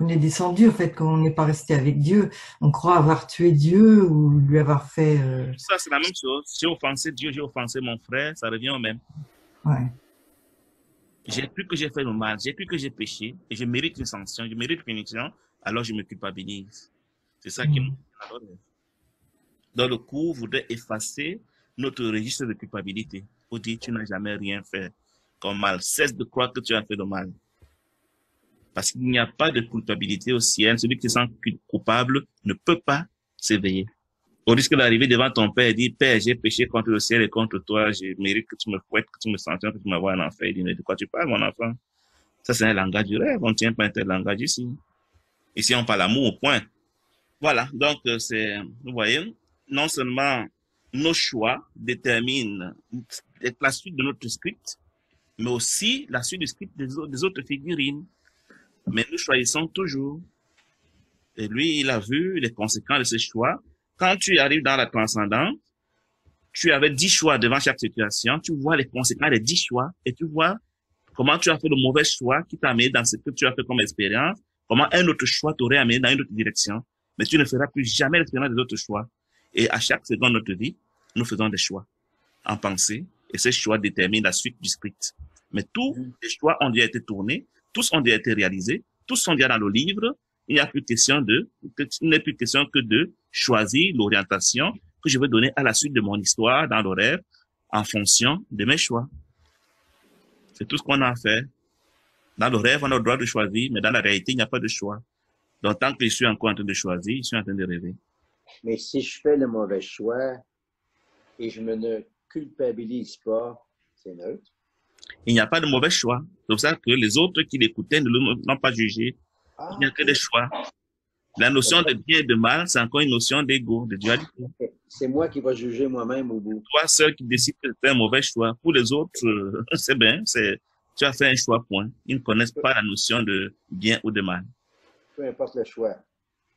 est descendu, en fait, qu'on n'est pas resté avec Dieu. On croit avoir tué Dieu ou lui avoir fait... Ça, c'est la même chose. J'ai offensé Dieu, j'ai offensé mon frère, ça revient au même. Ouais. J'ai cru que j'ai fait le mal, j'ai cru que j'ai péché, et je mérite une sanction, je mérite une punition, alors je me culpabilise. C'est ça qui nous fait. Dans le cours, voudrait effacer notre registre de culpabilité pour dire tu n'as jamais rien fait comme mal. Cesse de croire que tu as fait le mal. Parce qu'il n'y a pas de culpabilité au ciel. Celui qui se sent coupable ne peut pas s'éveiller. Au risque d'arriver devant ton père et dire, Père, j'ai péché contre le ciel et contre toi, je mérite que tu me fouettes, que tu me sanctionnes, que tu m'envoies en enfer. Il dit, mais de quoi tu parles, mon enfant? Ça, c'est un langage du rêve. On ne tient pas un tel langage ici. Ici, on parle amour au point. Voilà. Donc, vous voyez, non seulement nos choix déterminent la suite de notre script, mais aussi la suite du script des autres figurines. Mais nous choisissons toujours. Et lui, il a vu les conséquences de ce choix. Quand tu arrives dans la transcendance, tu avais 10 choix devant chaque situation, tu vois les conséquences des 10 choix et tu vois comment tu as fait le mauvais choix qui t'a amené dans ce que tu as fait comme expérience, comment un autre choix t'aurait amené dans une autre direction, mais tu ne feras plus jamais l'expérience des autres choix. Et à chaque seconde de notre vie, nous faisons des choix en pensée et ces choix déterminent la suite du script. Mais tous les choix ont déjà été tournés, tous ont déjà été réalisés, tous sont déjà dans le livre. Il n'y a plus question il n'est plus question que de choisir l'orientation que je vais donner à la suite de mon histoire dans le rêve en fonction de mes choix. C'est tout ce qu'on a à faire. Dans le rêve, on a le droit de choisir, mais dans la réalité, il n'y a pas de choix. Donc, tant que je suis encore en train de choisir, je suis en train de rêver. Mais si je fais le mauvais choix et je me ne culpabilise pas, c'est neutre. Il n'y a pas de mauvais choix. C'est pour ça que les autres qui l'écoutaient ne l'ont pas jugé. Il n'y a que des choix. La notion de bien et de mal, c'est encore une notion d'ego, de dualité. C'est moi qui vais juger moi-même au bout. Toi seul qui décide que c'est un mauvais choix. Pour les autres, c'est bien, tu as fait un choix, point. Ils ne connaissent pas la notion de bien ou de mal. Peu importe le choix.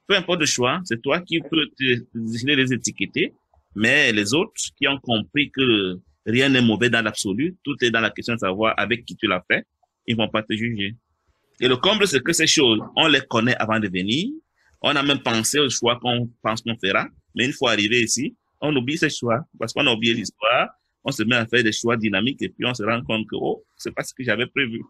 Peu importe le choix, c'est toi qui peux décider de les étiqueter, mais les autres qui ont compris que rien n'est mauvais dans l'absolu, tout est dans la question de savoir avec qui tu l'as fait, ils vont pas te juger. Et le comble, c'est que ces choses, on les connaît avant de venir. On a même pensé au choix qu'on pense qu'on fera. Mais une fois arrivé ici, on oublie ces choix. Parce qu'on a oublié l'histoire. On se met à faire des choix dynamiques et puis on se rend compte que, oh, c'est pas ce que j'avais prévu.